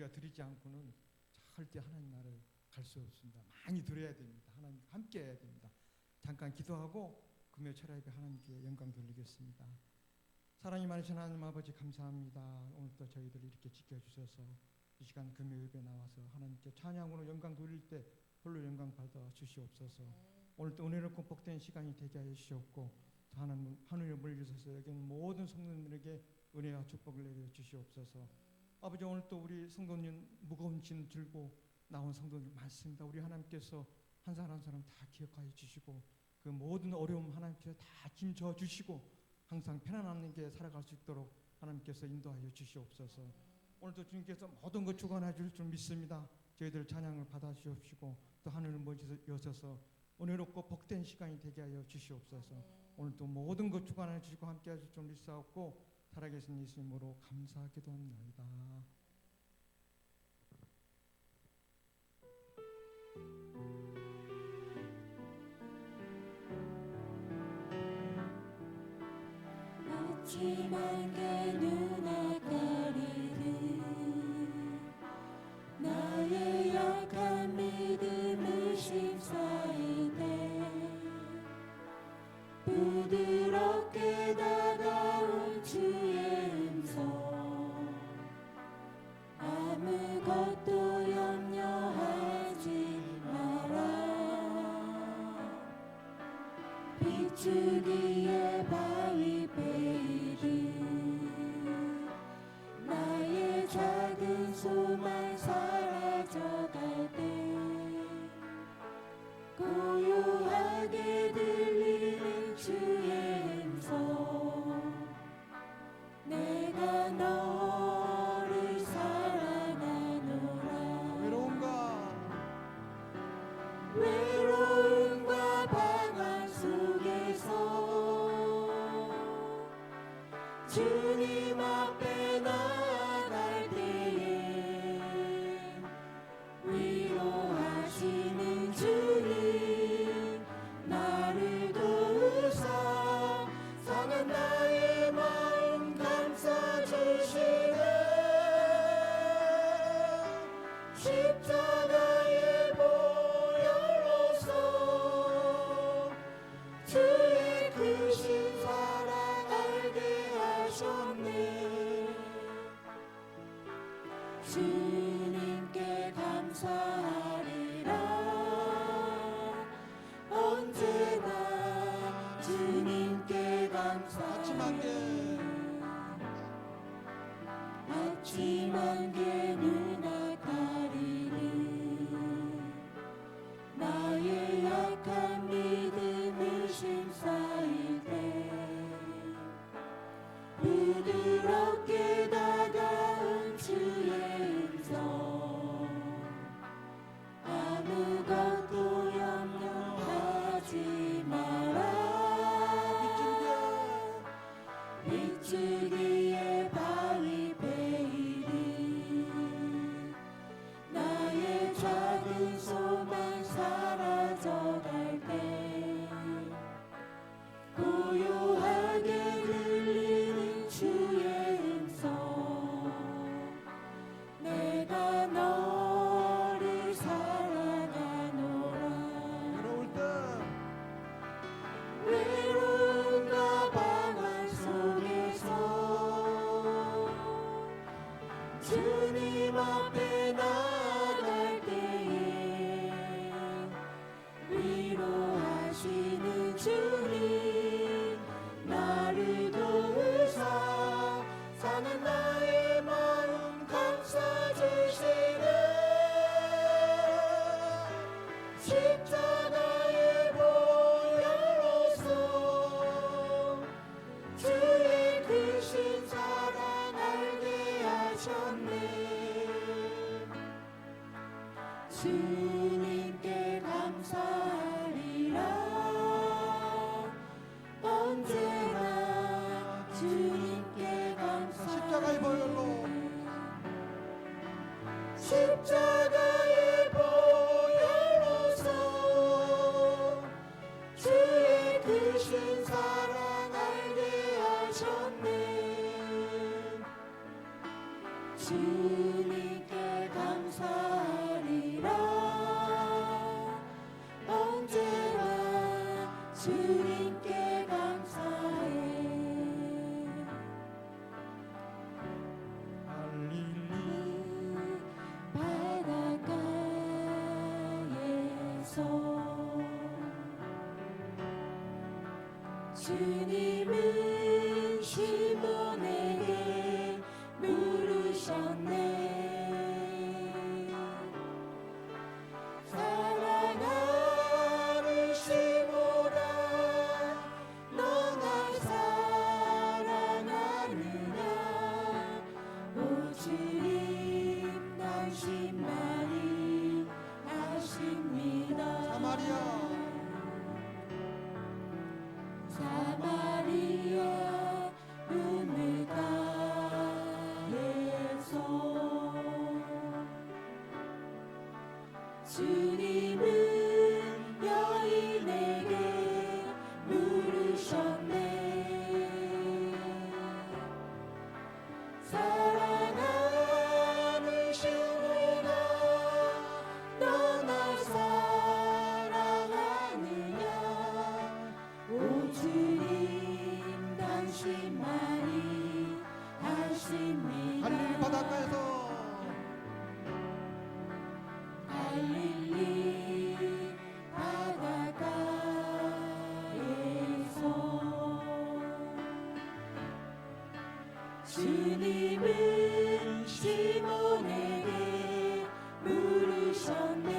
우리가 드리지 않고는 절대 하나님 나라를 갈 수 없습니다. 많이 드려야 됩니다. 하나님 함께 해야 됩니다. 잠깐 기도하고 금요 철야 예배 하나님께 영광 돌리겠습니다. 사랑이 많으신 하나님 아버지 감사합니다. 오늘도 저희들 이렇게 지켜주셔서 이 시간 금요 예배 나와서 하나님께 찬양으로 영광 돌릴 때 홀로 영광 받아 주시옵소서. 오늘도 은혜롭고 복된 시간이 되게 하여 주시옵고 하나님 하늘에 물리셔서 여기 있는 모든 성도님들에게 은혜와 축복을 내려 주시옵소서. 아버지 오늘 또 우리 성도님 무거운 짐 들고 나온 성도들 많습니다. 우리 하나님께서 한 사람 한 사람 다 기억하여 주시고 그 모든 어려움 하나님께서 다 짐져 주시고 항상 편안한 게 살아갈 수 있도록 하나님께서 인도하여 주시옵소서. 오늘도 주님께서 모든 것 주관해 줄 줄 믿습니다. 저희들 찬양을 받아 주시옵시고 또 하늘을 모셔서 은혜롭고 복된 시간이 되게 하여 주시옵소서. 오늘도 모든 것 주관해 주시고 함께 하실 줄 믿사옵고 살아계신 예수님으로 감사 기도합니다. 아침한 게 눈에 가리는 나의 약한 믿음을 심사이되 부드럽게 다가온 주의 음성 아무것도 염려하지 마라 비추기에 바위 나의 작은 소망 사라져갈 때 고요하게 들리는 주의 음성 내가 너를 사랑하노라 외로움과 방황 속에서 주님 앞에 나아갈 때에 위로하시는 주님 나를 도우사 상한 나의 마음 감싸주시네 십자가의 보혈로서 주의 크신 사랑 알게 하셨네 주님께 감사하리라 언제나 주님께 감사하리 아침 안개 눈에 가리는 나의 약한 믿음을 심사이되 부드럽게 다가온 주의 음성 아무것도 염려하지 마라 비추기에 바위 베이리 나의 작은 소망 사라져갈 때 고요하게 들리는 주의 음성 내가 너를 사랑하노라 외로움과 방황 속에서 주님 앞에 나아갈 때에 위로하시는 주님 나를 도우사 상한 나의 마음 감싸주시네 십자가의 보혈로서 주의 크신 사랑 알게 하셨네 주님께 감사하리라 언제나 주님께 감사하리라 십자가의 보혈로 십자가의 보혈로서 주의 크신 사랑 알게 하셨네 주님께 주님은 시몬에게 물으셨네. 사랑하는 시몬아, 너 날 사랑하느냐? 오 주님 당신만이 아십니다. 사마리아 우물가에서 주님은 여인에게 물으셨네. 사랑하는 시몬아, 너 날 사랑하느냐? 오 주님 당신만이 아십니다. 갈릴리 바닷가에서 갈릴리 바닷가에서 주님은 시몬에게 물으셨네.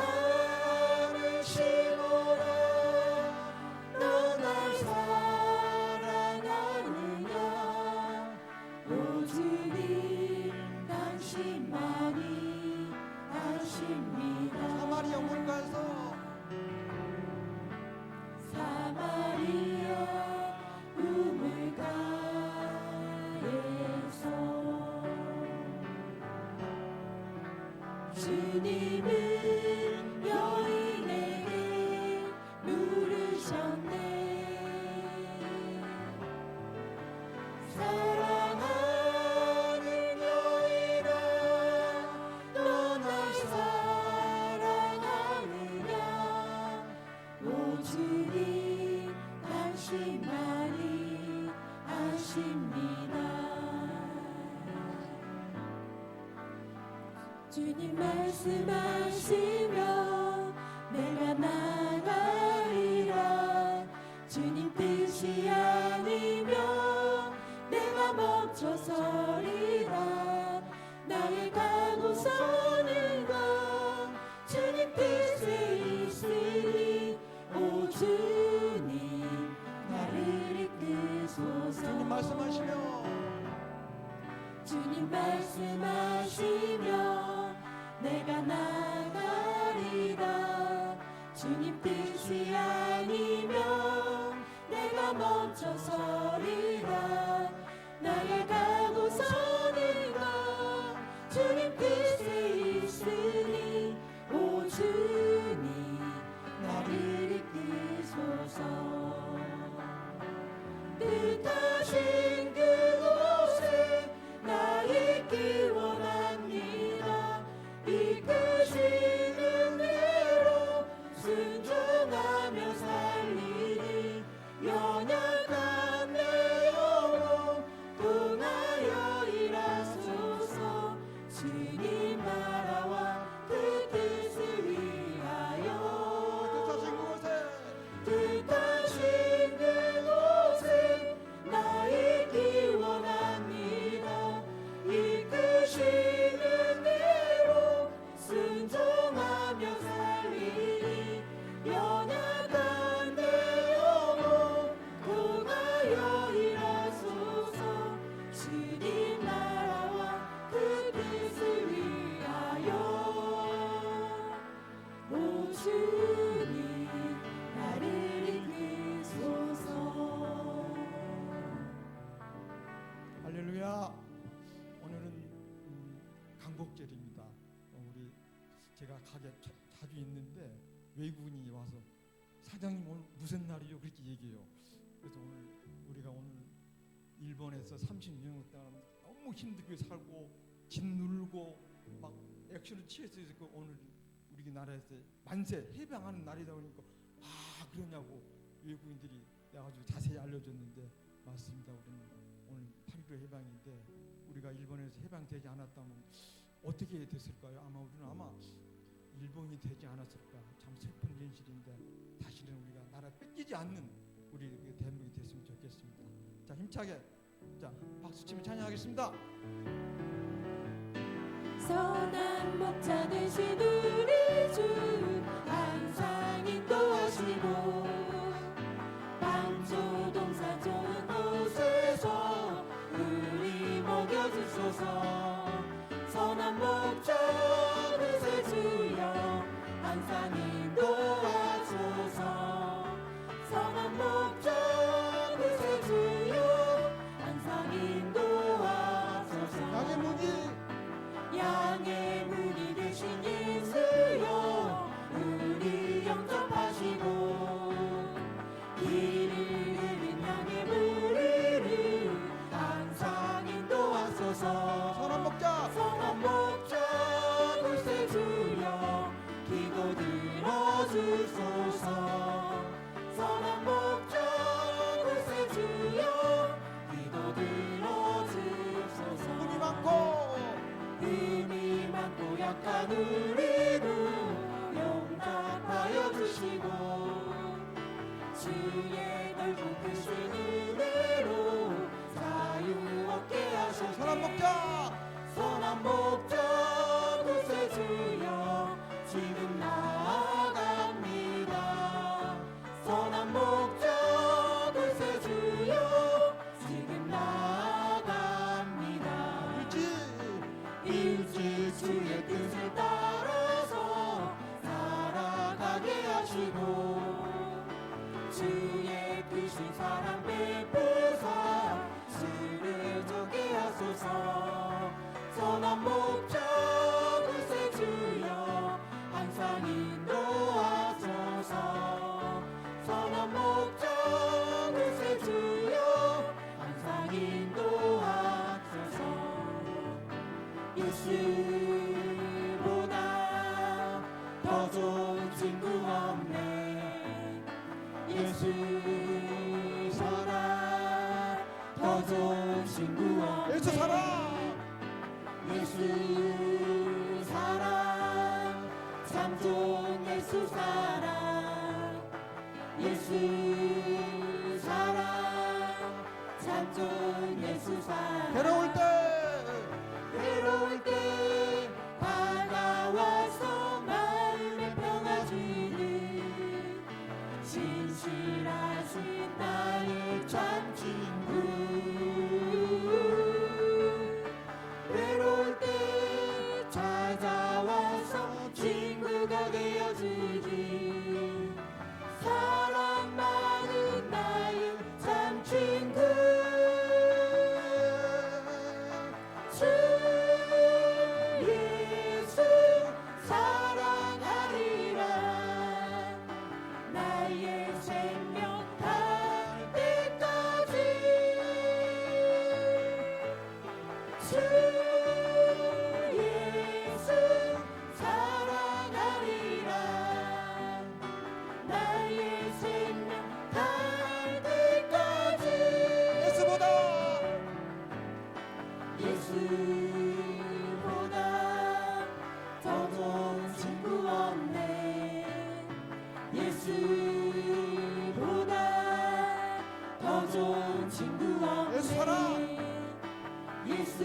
사랑하는 시몬아, 너 날 사랑하느냐? 오 주님 당신만이 아십니다. 사마리아 물가에서 사마리아 우물가에서 주님은 여인에게 물으셨네. 사랑하는 여인아, 너 날 사랑하느냐? 오 주님 당신만이 아십니다. 주님 말씀하시며 내가 나가리라. 주님 뜻이 아니면 내가 멈춰서리라. 나의 가고 서는 것 주님 뜻에 있으니 오 주님 나를 이끄소서. 주님 말씀하시며 주님 말씀하시며 내가 나가리라. 주님 뜻이 아니면 내가 멈춰서리라. 나의 가고 서는 것 주님 뜻에 있으니 오 주님 나를 이끄소서. 뜻하신 그곳에 나 있기 원합니다. 이끄시는 대로 순종하며 살리니 연약한 내 영혼 통하여 일하소서. 주님 나라와 그 뜻을 위하여 뜻하신 그곳에 나 있기 원합니다. 이끄시는 대로 순종하며 살리니 연약한 내 영혼 통하여 일하소서. 주님 나라와 그 뜻을 위하여 오 주님 나를 이끄소서. 할렐루야. 오늘은 강복절입니다. 우리 제가 가게 자주 있는데 외국인이 와서 사장님 오늘 무슨 날이요? 그렇게 얘기해요. 그래서 우리가 오늘 일본에서 30년 동안 너무 힘들게 살고 짓눌고 막 액션을 취해서 있고 오늘 우리나라에서 만세 해방하는 날이다 보니까 그러냐고 외국인들이 아주 자세히 알려줬는데 맞습니다. 우리는 오늘 8.15 해방인데 우리가 일본에서 해방되지 않았다면 어떻게 됐을까요? 아마 우리는 일본이 되지 않았을까. 참 슬픈 현실인데 다시는 우리가 나라 뺏기지 않는 우리 그 대한민국이 됐으면 좋겠습니다. 자, 힘차게 자 박수 치며 찬양하겠습니다. 선한 목자 되신 우리 주 항상 인도하시고 방조동산 좋은 곳에서 우리 먹여주소서. 선한 목자 그새 주여 항상 인도하소서. 선한 목자 그새 주여 항상 인도하소서. 양의 문이 되신 예수여 우리 영접하시고 길을 잃은 양의 무리를 항상 인도하소서. 선한 목자 선한 목자 글쎄 주여 기도 들어주소서. 선한 목자 글쎄 주여 기도 들어주소서. 힘이 힘이 많고 약한 우리도 용납하여 주시고 주의 넓고 크신 은혜로 자유 얻게 하소서. 선한 목자 선한 목자 글쎄 주여 지금 나아갑니다. 선한 목자 글쎄 주여 지금 나아갑니다. 일찍 주의 뜻을 따라서 살아가게 하시고 주의 크신 사랑 베푸사 쓰러지게 하소서. 선한 목자 글쎄 주여 항상 인도하소서. 선한 목자 글쎄 주여 항상 인도하소서. 예수보다 더 좋은 친구 없네. 예수 사랑 더 좋은 친구 없네. 예수 사랑 예수 사랑 참 좋은 예수 사랑. 예수 사랑 참 좋은 예수 사랑. 괴로울 때 다가와서 마음에 평화 주는 진실하신 나의 참 친구. 외로울 때 찾아와서 친구가 되어주니 사랑 많은 나의 참 친구. 주 예수 사랑하리라. 나의 생명 닿을 때까지. 주 예수 사랑하리라. 나의 생명 닿을 때까지. 예수보다 더 좋은 친구 없네. 예수보다 더 좋은 친구 없네. 예수 사랑. 예수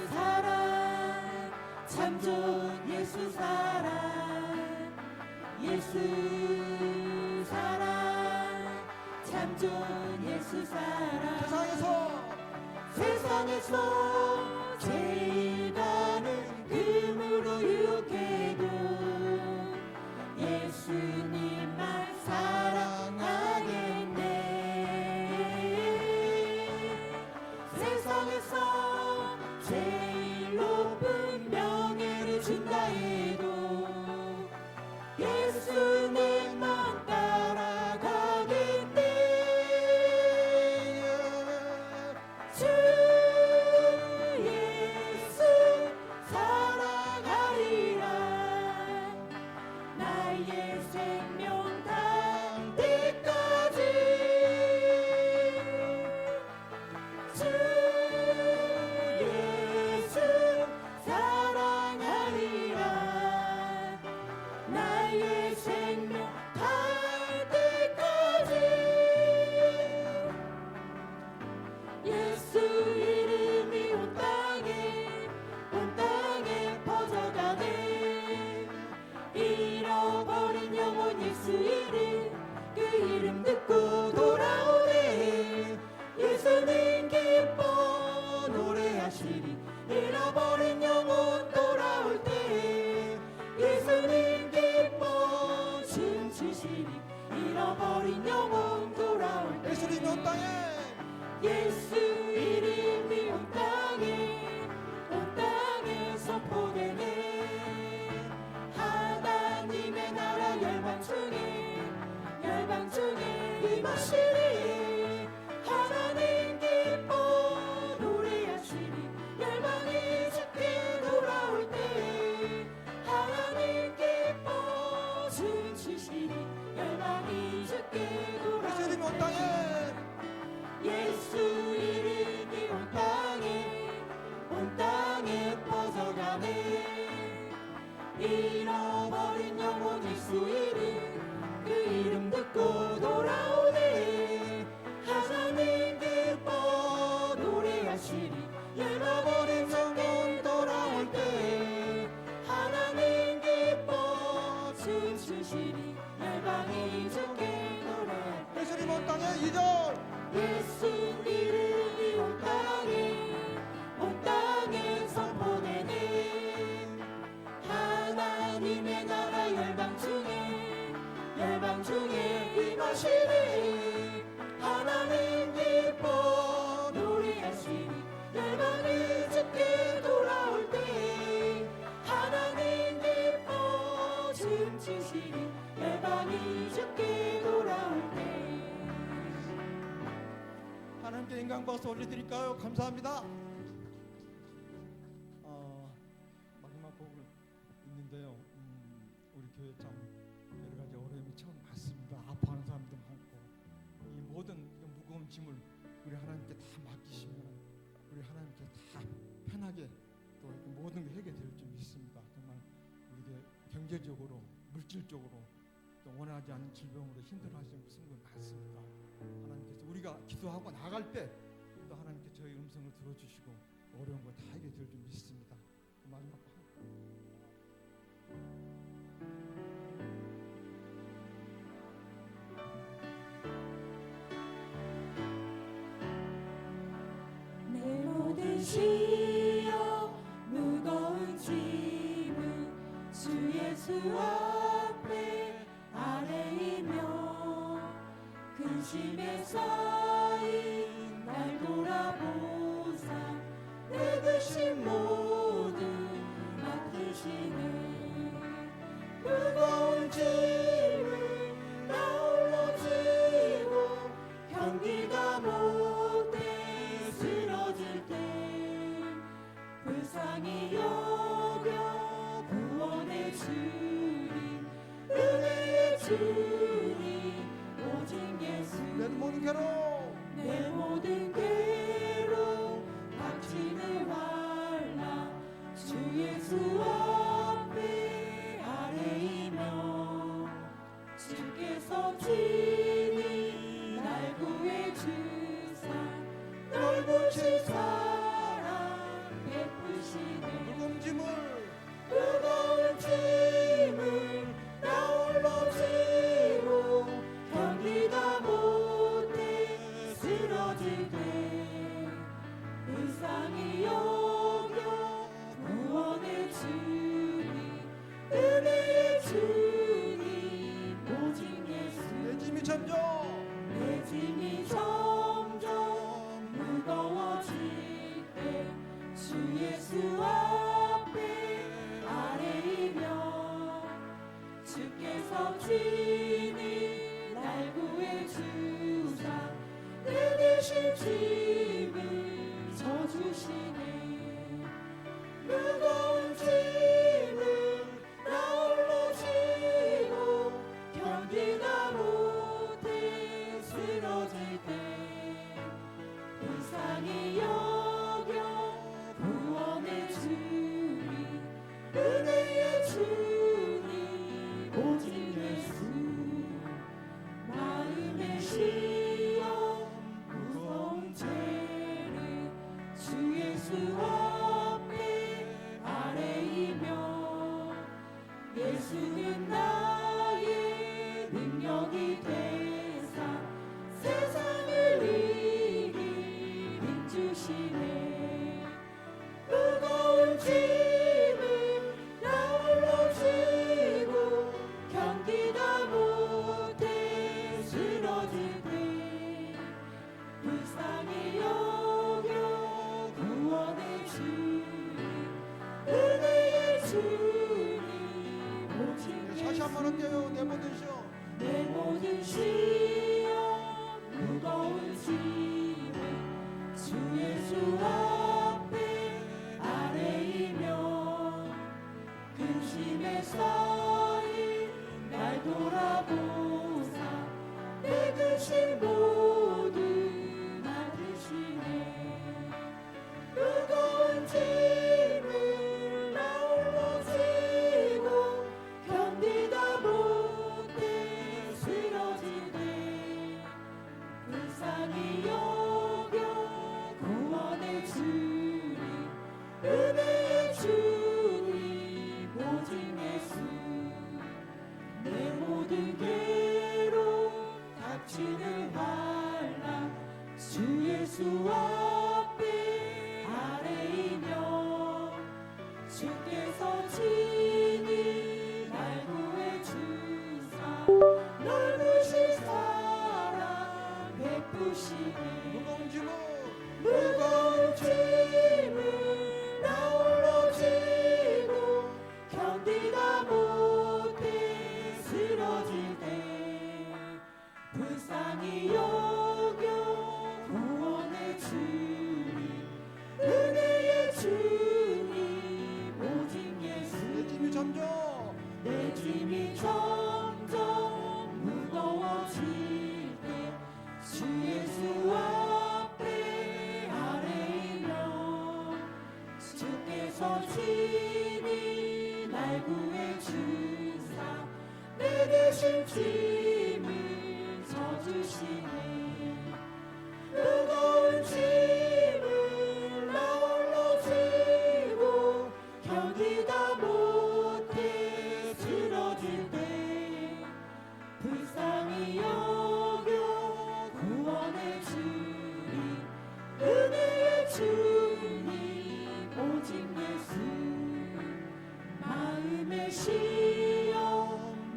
사랑 참 좋은 예수 사랑. 예수 사랑 참 좋은 예수 사랑. 세상에서 제일 가는 금으로 유혹해도 예수님만 사랑하겠네. 세상에서 제일 높은 명예를 준다 해도 예수님만 따라가겠네. 주 예수 노래하시리. 잃어버린 영혼 돌아올 때 예수님 기뻐 춤추시리. 잃어버린 영혼 돌아올 때 예수님이 온 땅에 예수 이름이 온 땅에 선포되네. 하나님의 나라 열방 중에 임하시리. 하나님 기뻐 노래하시리. 열방이 주께 돌아올 때 하나님 기뻐 춤추시리. 열방이 주께 돌아올 때 예수님이 온 땅에 예수 이름이 온 땅에 퍼져가네. 잃어버린 영혼 예수 이름 그 이름 듣고 돌아오네. 하나님 기뻐 노래하시리. 잃어버린 영혼 돌아올 때 하나님 기뻐 춤추시리. 열방이 주께 돌아올 때 예수님이 온 땅에 2절 예수 이름이 온 땅에 선포되네. 하나님의 나라 열방 중에 임하시네. 하나님 기뻐 노래하시리. 열방이 주께 돌아올 때 하나님 기뻐 춤추시리. 열방이 주께 돌아올 때 하나님께 인간 박수 올려드릴까요? 감사합니다. 마지막 곡을 있는데요. 우리 교회 참 여러 가지 어려움이 참 많습니다. 아파하는 사람도 많고 이 모든 무거운 짐을 우리 하나님께 다 맡기시면 우리 하나님께 다 편하게 또 이렇게 모든 게 해결될 줄 믿습니다. 정말 우리가 경제적으로 물질적으로 또 원하지 않는 질병으로 힘들어하시는 분들 많습니다. 하나님께서 우리가 기도하고 나갈 때 또 하나님께 저희 음성을 들어주시고 어려운 거 다 해결될 줄 믿습니다. 마지막 내 모든 시여 무거운 짐은 주 예수 앞에 아뢰이며 근심에 쌓인 날 돌아보사 내 근심 모두 맡기시네. 무거운 짐을 나 홀로 지고 견디다 못해 쓰러질 때 불쌍히 여겨 구원의 주님 은혜의 주님 오직 예수. 내 모든 괴로움 내 모든 괴로움 닥치는 환난 주 예수 앞에 아뢰이며 주께서 친히 날 구해 주사 널 고칠 사랑 베푸시네. 무거운 짐을 무거운 짐을 나 홀로 지고 견디다 못해 쓰러질 때 불쌍히 여겨 구원의 주님 은혜의 주님 오직 예수. 내 짐이 점점 내 짐이 점점 무거워질 때 주 예수 앞에 아뢰이며 주께서 친히 날 구해 주사 내 대신 짐을 져주시네. 무거운 짐을 나 홀로 지고 견디다 못해 쓰러질 때 불쌍히 여겨 구원의 주님 은혜의 주님 오직 예수. 마음의 시험 무거운 죄를 주 예수 앞에 아뢰이며 예수는 나의 능력이 되사 세상을 이길 힘주시네. 주님 오직 다시 한번 할게요. 내 모든 시험, 내 모든 시험 무거운 짐을 주 예수 앞에 아뢰이며 근심에 쌓인 날 돌아보사 내 근심 모두 맡으시네 무거운 짐을 나 홀로 지고 견디다 못해 쓰러지네 불쌍히 여겨 구원의 주님 은혜의 주님 오직 예수 내 모든 괴로움 닥치는 환난 주 예수 앞에 아뢰이며 주께서 친히 날 구해주사 넓으신 사랑 베푸시네 무거운 짐을 무거운 짐을 나 홀로 지고 견디다 못해 쓰러질 때 불쌍히 여겨 구원의 주님 은혜의 주님 오직 예수 내 짐이 점점 내 짐이 점점 무거워질 때 주 예수 앞에 아뢰이며 주께서 친히 날 구해주사 내 대신 짐을 져주시네 무거운 짐을 나 홀로 지고 견디다 못해 쓰러질 때 불쌍히 여겨 구원의 주님 은혜의 주님 오직 예수 마음의 시험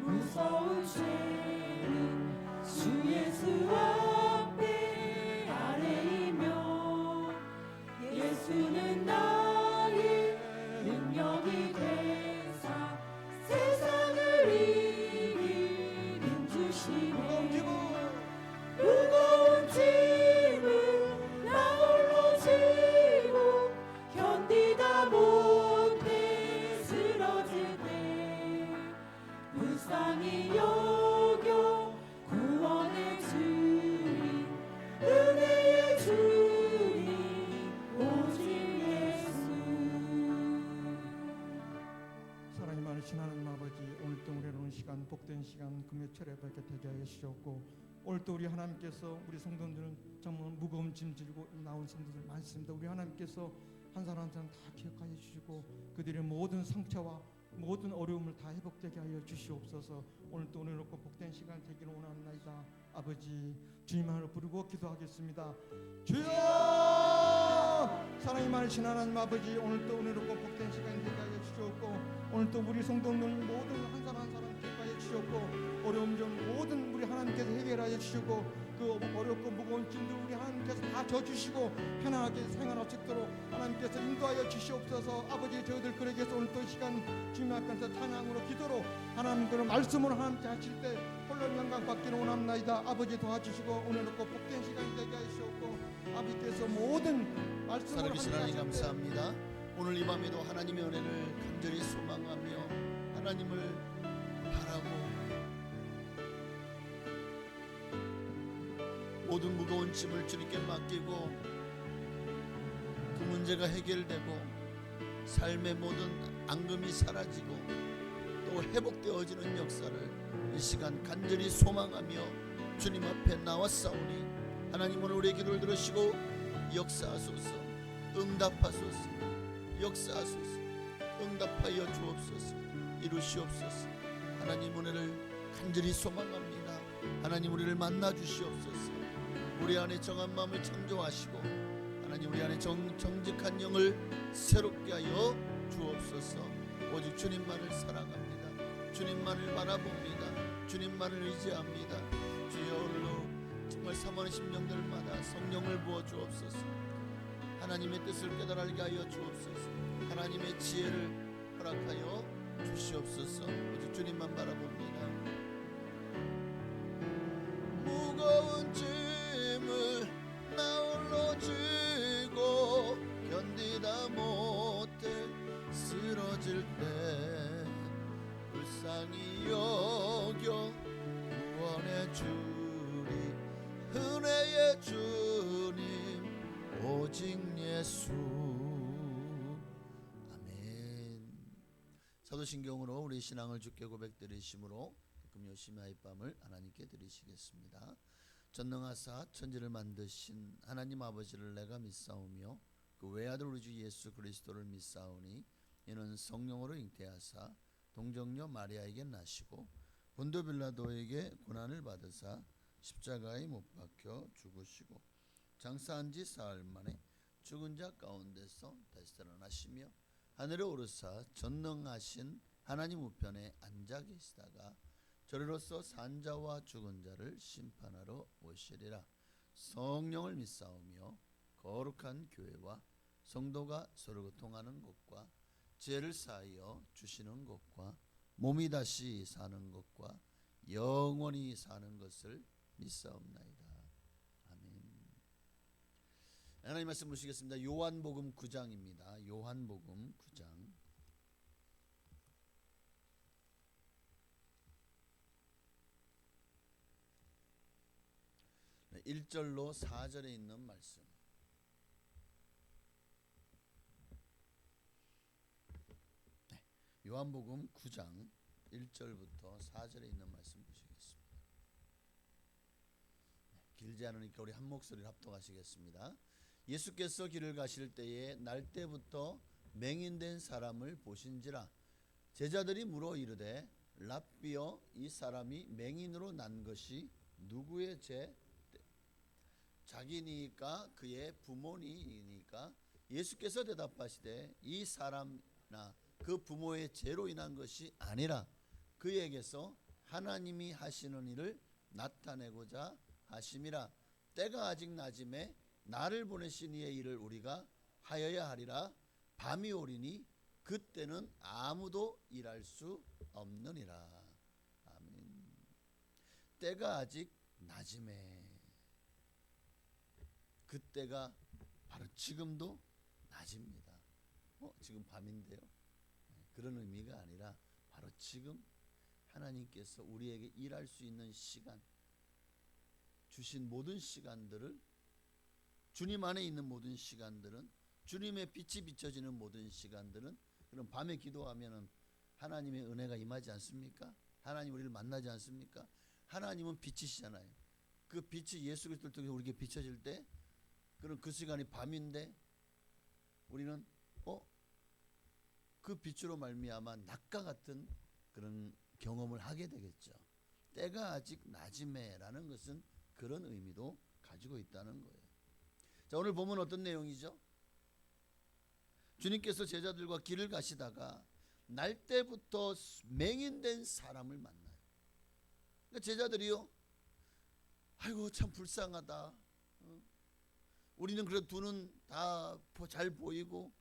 무서운 죄는 주 예수 앞에 아뢰이며 예수는 나의 능력이 되사 세상을 이길 힘 주시네 무거운 짐을 나 홀로 지고 견디다 못해 쓰러질 때 불쌍히 여겨 구원의 주님 은혜의 주님 오직 예수 사랑이 많으신 하나님 아버지, 오늘도 우리는 시간 복된 시간 금요 철에 뵙게 되게 하여 주셨고 오늘도 우리 하나님께서 우리 성도들은 정말 무거운 짐 들고 나온 성도들 많습니다. 우리 하나님께서 한 사람 한 사람 다 기억하여 주시고 그들의 모든 상처와 모든 어려움을 다 회복되게 하여 주시옵소서. 오늘도 오늘 놓고 복된 시간 되기를 원합니다. 아버지 주님만을 부르고 기도하겠습니다. 주여! 사랑이 많으신 하나님 아버지, 오늘도 오늘 놓고 복된 시간 되게 하여 주시옵고 오늘도 우리 성도들 모든 한 사람 한 사람 기억하여 주시옵고 어려움 좀 모든 우리 하나님께서 해결하여 주시고 그 어렵고 무거운 짐들 우리 하나님께서 다 져주시고 편안하게 생활할 수 있도록 하나님께서 인도하여 주시옵소서. 아버지 저희들 그러기위해서 오늘 또 시간 주님 앞에서 찬양으로 기도로 하나님 그 말씀으로 하나님께 하실 때 홀로 영광 받기를 원합나이다. 아버지 도와주시고 오늘 놓고 복된 시간이 되게 하시옵고 아버지께서 모든 말씀으로 살아계신 하나님 함께 하실 때 감사합니다. 오늘 이 밤에도 하나님의 은혜를 간절히 소망하며 하나님을 바라고 모든 무거운 짐을 주님께 맡기고 그 문제가 해결되고 삶의 모든 앙금이 사라지고 또 회복되어지는 역사를 이 시간 간절히 소망하며 주님 앞에 나왔사오니 하나님 오늘 우리의 기도를 들으시고 역사하소서, 응답하소서, 역사하소서, 응답하여 주옵소서, 이루시옵소서. 하나님 은혜를 간절히 소망합니다. 하나님 우리를 만나 주시옵소서. 우리 안에 정한 마음을 창조하시고 하나님 우리 안에 정직한 영을 새롭게 하여 주옵소서. 오직 주님만을 사랑합니다. 주님만을 바라봅니다. 주님만을 의지합니다. 주여 오늘도 정말 사모하는 심령들마다 성령을 부어 주옵소서. 하나님의 뜻을 깨달아 알게 하여 주옵소서. 하나님의 지혜를 허락하여 주시옵소서. 오직 주님만 바라봅니다. 무거운 짐을 나 홀로 지고 견디다 못해 쓰러질 때 불쌍히 여겨 구원해 주리 은혜의 주님 오직 예수. 아멘. 사도신경으로 우리 신앙을 주께 고백드리심으로 금요 심야의 밤을 하나님께 드리시겠습니다. 전능하사 천지를 만드신 하나님 아버지를 내가 믿사오며 그 외아들 우리 주 예수 그리스도를 믿사오니 이는 성령으로 잉태하사 동정녀 마리아에게 나시고 본도 빌라도에게 고난을 받으사 십자가에 못 박혀 죽으시고 장사한 지 사흘 만에 죽은 자 가운데서 다시 살아나시며 하늘에 오르사 전능하신 하나님 우편에 앉아 계시다가 저리로서 산자와 죽은 자를 심판하러 오시리라. 성령을 믿사오며 거룩한 교회와 성도가 서로 교통하는 것과 죄를 사하여 주시는 것과 몸이 다시 사는 것과 영원히 사는 것을 믿사옵나이다. 아멘. 하나님 말씀 보시겠습니다. 요한복음 9장입니다. 요한복음 9장 1절로 4절에 있는 말씀. 요한복음 9장 1절부터 4절에 있는 말씀 보시겠습니다. 길지 않으니까 우리 한 목소리를 합독하시겠습니다. 예수께서 길을 가실 때에 날 때부터 맹인된 사람을 보신지라. 제자들이 물어 이르되 랍비여 이 사람이 맹인으로 난 것이 누구의 죄? 자기니까 그의 부모니까? 예수께서 대답하시되 이 사람이나 그 부모의 죄로 인한 것이 아니라 그에게서 하나님이 하시는 일을 나타내고자 하심이라. 때가 아직 낮음에 나를 보내신 이의 일을 우리가 하여야 하리라. 밤이 오리니 그때는 아무도 일할 수 없느니라. 아멘. 때가 아직 낮음에, 그때가 바로 지금도 낮입니다. 지금 밤인데요. 그런 의미가 아니라 바로 지금 하나님께서 우리에게 일할 수 있는 시간, 주신 모든 시간들을, 주님 안에 있는 모든 시간들은, 주님의 빛이 비춰지는 모든 시간들은, 그럼 밤에 기도하면은 하나님의 은혜가 임하지 않습니까? 하나님 우리를 만나지 않습니까? 하나님은 빛이시잖아요. 그 빛이 예수 그리스도를 통해 우리에게 비춰질 때, 그럼 그 시간이 밤인데 우리는 그 빛으로 말미암아 낮과 같은 그런 경험을 하게 되겠죠. 때가 아직 낮음에라는 것은 그런 의미도 가지고 있다는 거예요. 자, 오늘 보면 어떤 내용이죠? 주님께서 제자들과 길을 가시다가 날 때부터 맹인된 사람을 만나요. 그러니까 제자들이요, 아이고 참 불쌍하다. 우리는 그래도 두 눈 다 잘 보이고,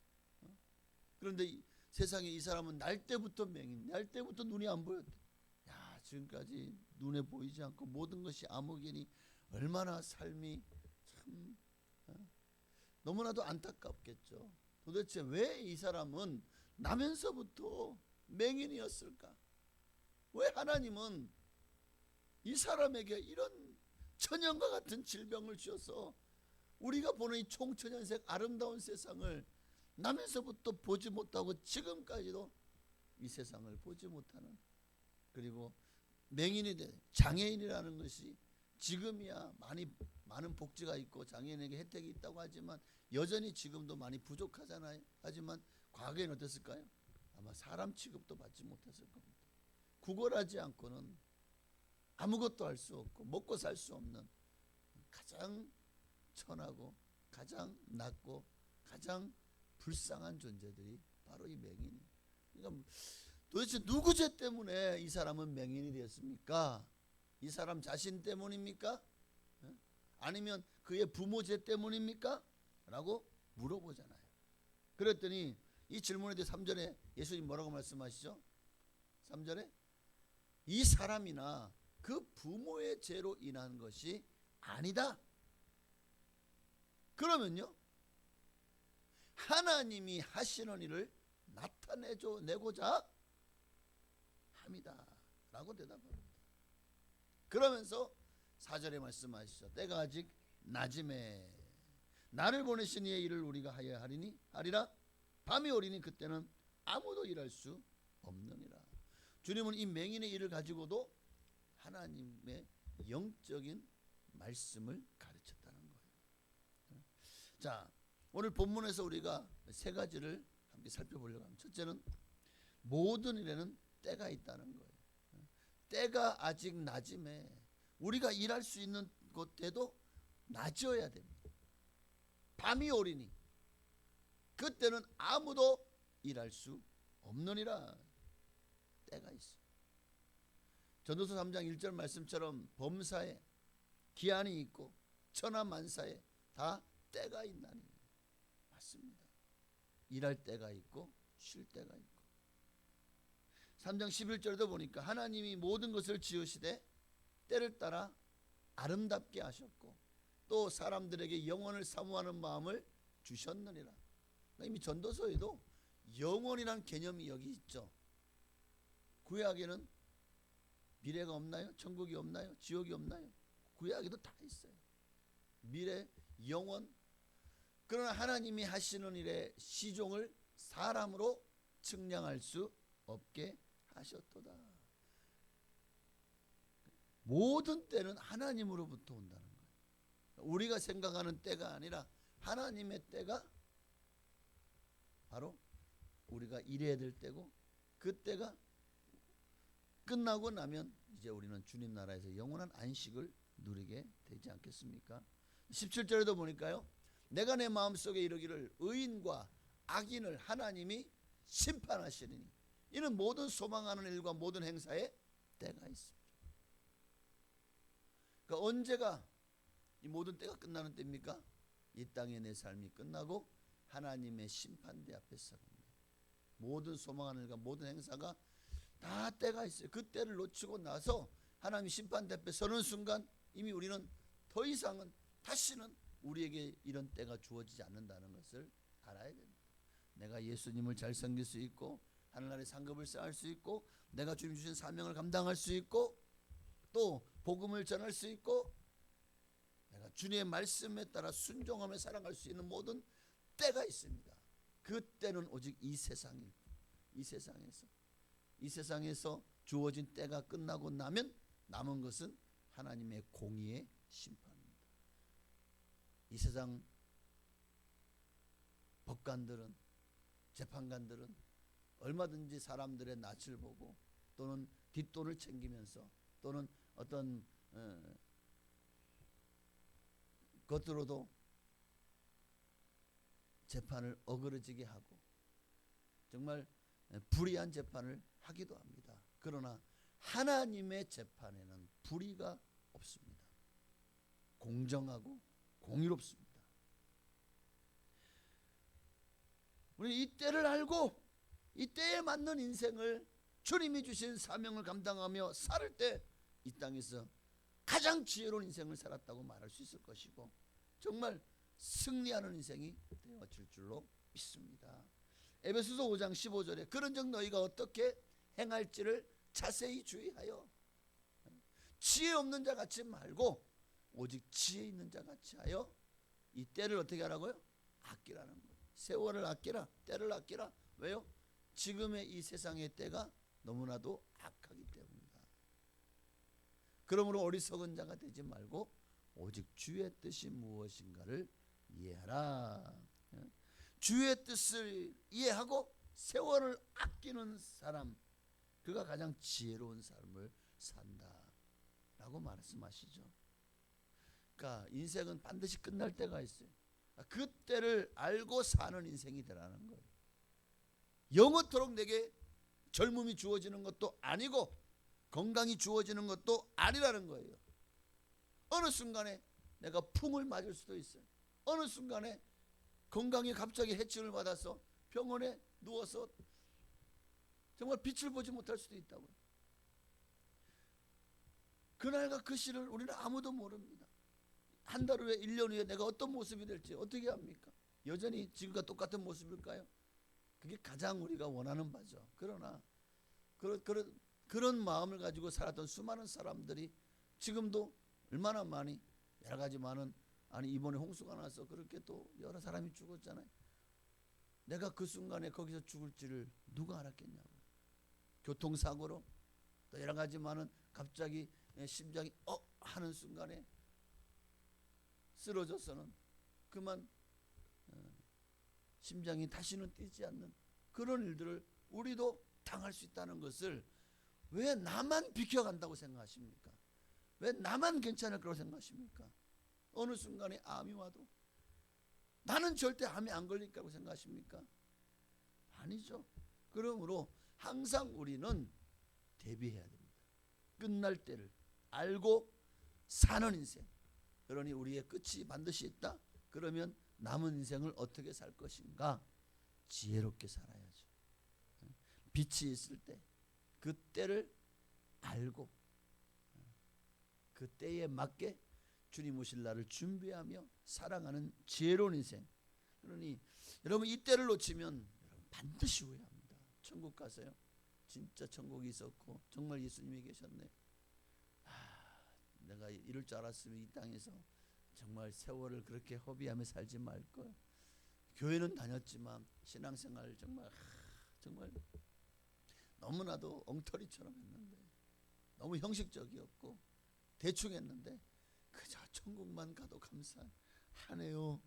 그런데 세상에 이 사람은 날 때부터 맹인, 날 때부터 눈이 안 보였대. 야, 지금까지 눈에 보이지 않고 모든 것이 암흑이니 얼마나 삶이 참 너무나도 안타깝겠죠. 도대체 왜 이 사람은 나면서부터 맹인이었을까? 왜 하나님은 이 사람에게 이런 천연과 같은 질병을 주셔서 우리가 보는 이 총천연색 아름다운 세상을 나면서부터 보지 못하고 지금까지도 이 세상을 보지 못하는, 그리고 맹인이 된 장애인이라는 것이 지금이야 많은 복지가 있고 장애인에게 혜택이 있다고 하지만 여전히 지금도 많이 부족하잖아요. 하지만 과거에는 어땠을까요? 아마 사람 취급도 받지 못했을 겁니다. 구걸하지 않고는 아무것도 할 수 없고 먹고 살 수 없는 가장 천하고 가장 낮고 가장 불쌍한 존재들이 바로 이 맹인이에요. 그러니까 도대체 누구 죄 때문에 이 사람은 맹인이 되었습니까? 이 사람 자신 때문입니까? 아니면 그의 부모 죄 때문입니까? 라고 물어보잖아요. 그랬더니 이 질문에 대해 3절에 예수님 뭐라고 말씀하시죠? 3절에 이 사람이나 그 부모의 죄로 인한 것이 아니다. 그러면요, 하나님이 하시는 일을 나타내고자 합니다 라고 대답합니다. 그러면서 4절에 말씀하시죠. 때가 아직 낮음에 나를 보내신 이의 일을 우리가 하여야 하리라. 밤이 오리니 그때는 아무도 일할 수 없느니라. 주님은 이 맹인의 일을 가지고도 하나님의 영적인 말씀을 가르쳤다는 거예요. 자, 오늘 본문에서 우리가 세 가지를 함께 살펴보려고 합니다. 첫째는 모든 일에는 때가 있다는 거예요. 때가 아직 낮음에 우리가 일할 수 있는 곳에도 낮이어야 됩니다. 밤이 오리니 그때는 아무도 일할 수 없느니라. 때가 있어요. 전도서 3장 1절 말씀처럼 범사에 기한이 있고 천하만사에 다 때가 있나니. 맞습니다. 일할 때가 있고 쉴 때가 있고. 3장 11절에도 보니까 하나님이 모든 것을 지으시되 때를 따라 아름답게 하셨고 또 사람들에게 영원을 사모하는 마음을 주셨느니라. 이미 전도서에도 영원이란 개념이 여기 있죠. 구약에는 미래가 없나요? 천국이 없나요? 지옥이 없나요? 구약에도 다 있어요. 미래, 영원. 그러나 하나님이 하시는 일의 시종을 사람으로 측량할 수 없게 하셨도다. 모든 때는 하나님으로부터 온다는 거예요. 우리가 생각하는 때가 아니라 하나님의 때가 바로 우리가 일해야 될 때고, 그 때가 끝나고 나면 이제 우리는 주님 나라에서 영원한 안식을 누리게 되지 않겠습니까? 17절에도 보니까요, 내가 내 마음속에 이르기를 의인과 악인을 하나님이 심판하시리니 이는 모든 소망하는 일과 모든 행사에 때가 있습니다. 그러니까 언제가 이 모든 때가 끝나는 때입니까? 이 땅의 내 삶이 끝나고 하나님의 심판대 앞에 서는 모든 소망하는 일과 모든 행사가 다 때가 있어요. 그 때를 놓치고 나서 하나님 심판대 앞에 서는 순간 이미 우리는 더 이상은 다시는 우리에게 이런 때가 주어지지 않는다는 것을 알아야 됩니다. 내가 예수님을 잘 섬길 수 있고 하늘나라의 상급을 쌓을 수 있고 내가 주님 주신 사명을 감당할 수 있고 또 복음을 전할 수 있고 내가 주님의 말씀에 따라 순종하며 살아갈 수 있는 모든 때가 있습니다. 그 때는 오직 이 세상일 뿐. 이 세상에서 주어진 때가 끝나고 나면 남은 것은 하나님의 공의의 심판입니다. 이 세상 법관들은, 재판관들은 얼마든지 사람들의 낯을 보고 또는 뒷돈을 챙기면서 또는 어떤 것으로도 재판을 어그러지게 하고 정말 불의한 재판을 하기도 합니다. 그러나 하나님의 재판에는 불의가 없습니다. 공정하고 공의롭습니다. 우리 이 때를 알고 이 때에 맞는 인생을 주님이 주신 사명을 감당하며 살 때 이 땅에서 가장 지혜로운 인생을 살았다고 말할 수 있을 것이고 정말 승리하는 인생이 되어질 줄로 믿습니다. 에베소서 5장 15절에 그런즉 너희가 어떻게 행할지를 자세히 주의하여 지혜 없는 자 같이 말고 오직 지혜 있는 자 같이 하여 이 때를 어떻게 하라고요? 아끼라는 거예요. 세월을 아끼라, 때를 아끼라. 왜요? 지금의 이 세상의 때가 너무나도 악하기 때문이다. 그러므로 어리석은 자가 되지 말고 오직 주의 뜻이 무엇인가를 이해하라. 주의 뜻을 이해하고 세월을 아끼는 사람, 그가 가장 지혜로운 삶을 산다라고 말씀하시죠. 그러니까 인생은 반드시 끝날 때가 있어요. 그 때를 알고 사는 인생이 되라는 거예요. 영원토록 내게 젊음이 주어지는 것도 아니고 건강이 주어지는 것도 아니라는 거예요. 어느 순간에 내가 풍을 맞을 수도 있어요. 어느 순간에 건강이 갑자기 해침을 받아서 병원에 누워서 정말 빛을 보지 못할 수도 있다고요. 그날과 그 시를 우리는 아무도 모릅니다. 한 달 후에 1년 후에 내가 어떤 모습이 될지 어떻게 합니까? 여전히 지금과 똑같은 모습일까요? 그게 가장 우리가 원하는 바죠. 그러나 그런 마음을 가지고 살았던 수많은 사람들이 지금도 얼마나 많이 여러 가지 많은 이번에 홍수가 나서 그렇게 또 여러 사람이 죽었잖아요. 내가 그 순간에 거기서 죽을지를 누가 알았겠냐고요. 교통사고로 또 여러 가지 많은 갑자기 심장이 하는 순간에 쓰러져서는 그만 심장이 다시는 뛰지 않는 그런 일들을 우리도 당할 수 있다는 것을 왜 나만 비켜간다고 생각하십니까? 왜 나만 괜찮을 거라고 생각하십니까? 어느 순간에 암이 와도 나는 절대 암에 안 걸릴 거라고 생각하십니까? 아니죠. 그러므로 항상 우리는 대비해야 됩니다. 끝날 때를 알고 사는 인생. 그러니 우리의 끝이 반드시 있다. 그러면 남은 인생을 어떻게 살 것인가? 지혜롭게 살아야죠. 빛이 있을 때 그 때를 알고 그 때에 맞게 주님 오실 날을 준비하며 살아가는 지혜로운 인생. 그러니 여러분 이 때를 놓치면 여러분 반드시 후회합니다. 천국 가세요. 진짜 천국이 있었고 정말 예수님이 계셨네. 내가 이럴 줄 알았으면 이 땅에서 정말 세월을 그렇게 허비하며 살지 말걸. 교회는 다녔지만 신앙생활 정말 너무나도 엉터리처럼 했는데 너무 형식적이었고 대충 했는데 그저 천국만 가도 감사하네요.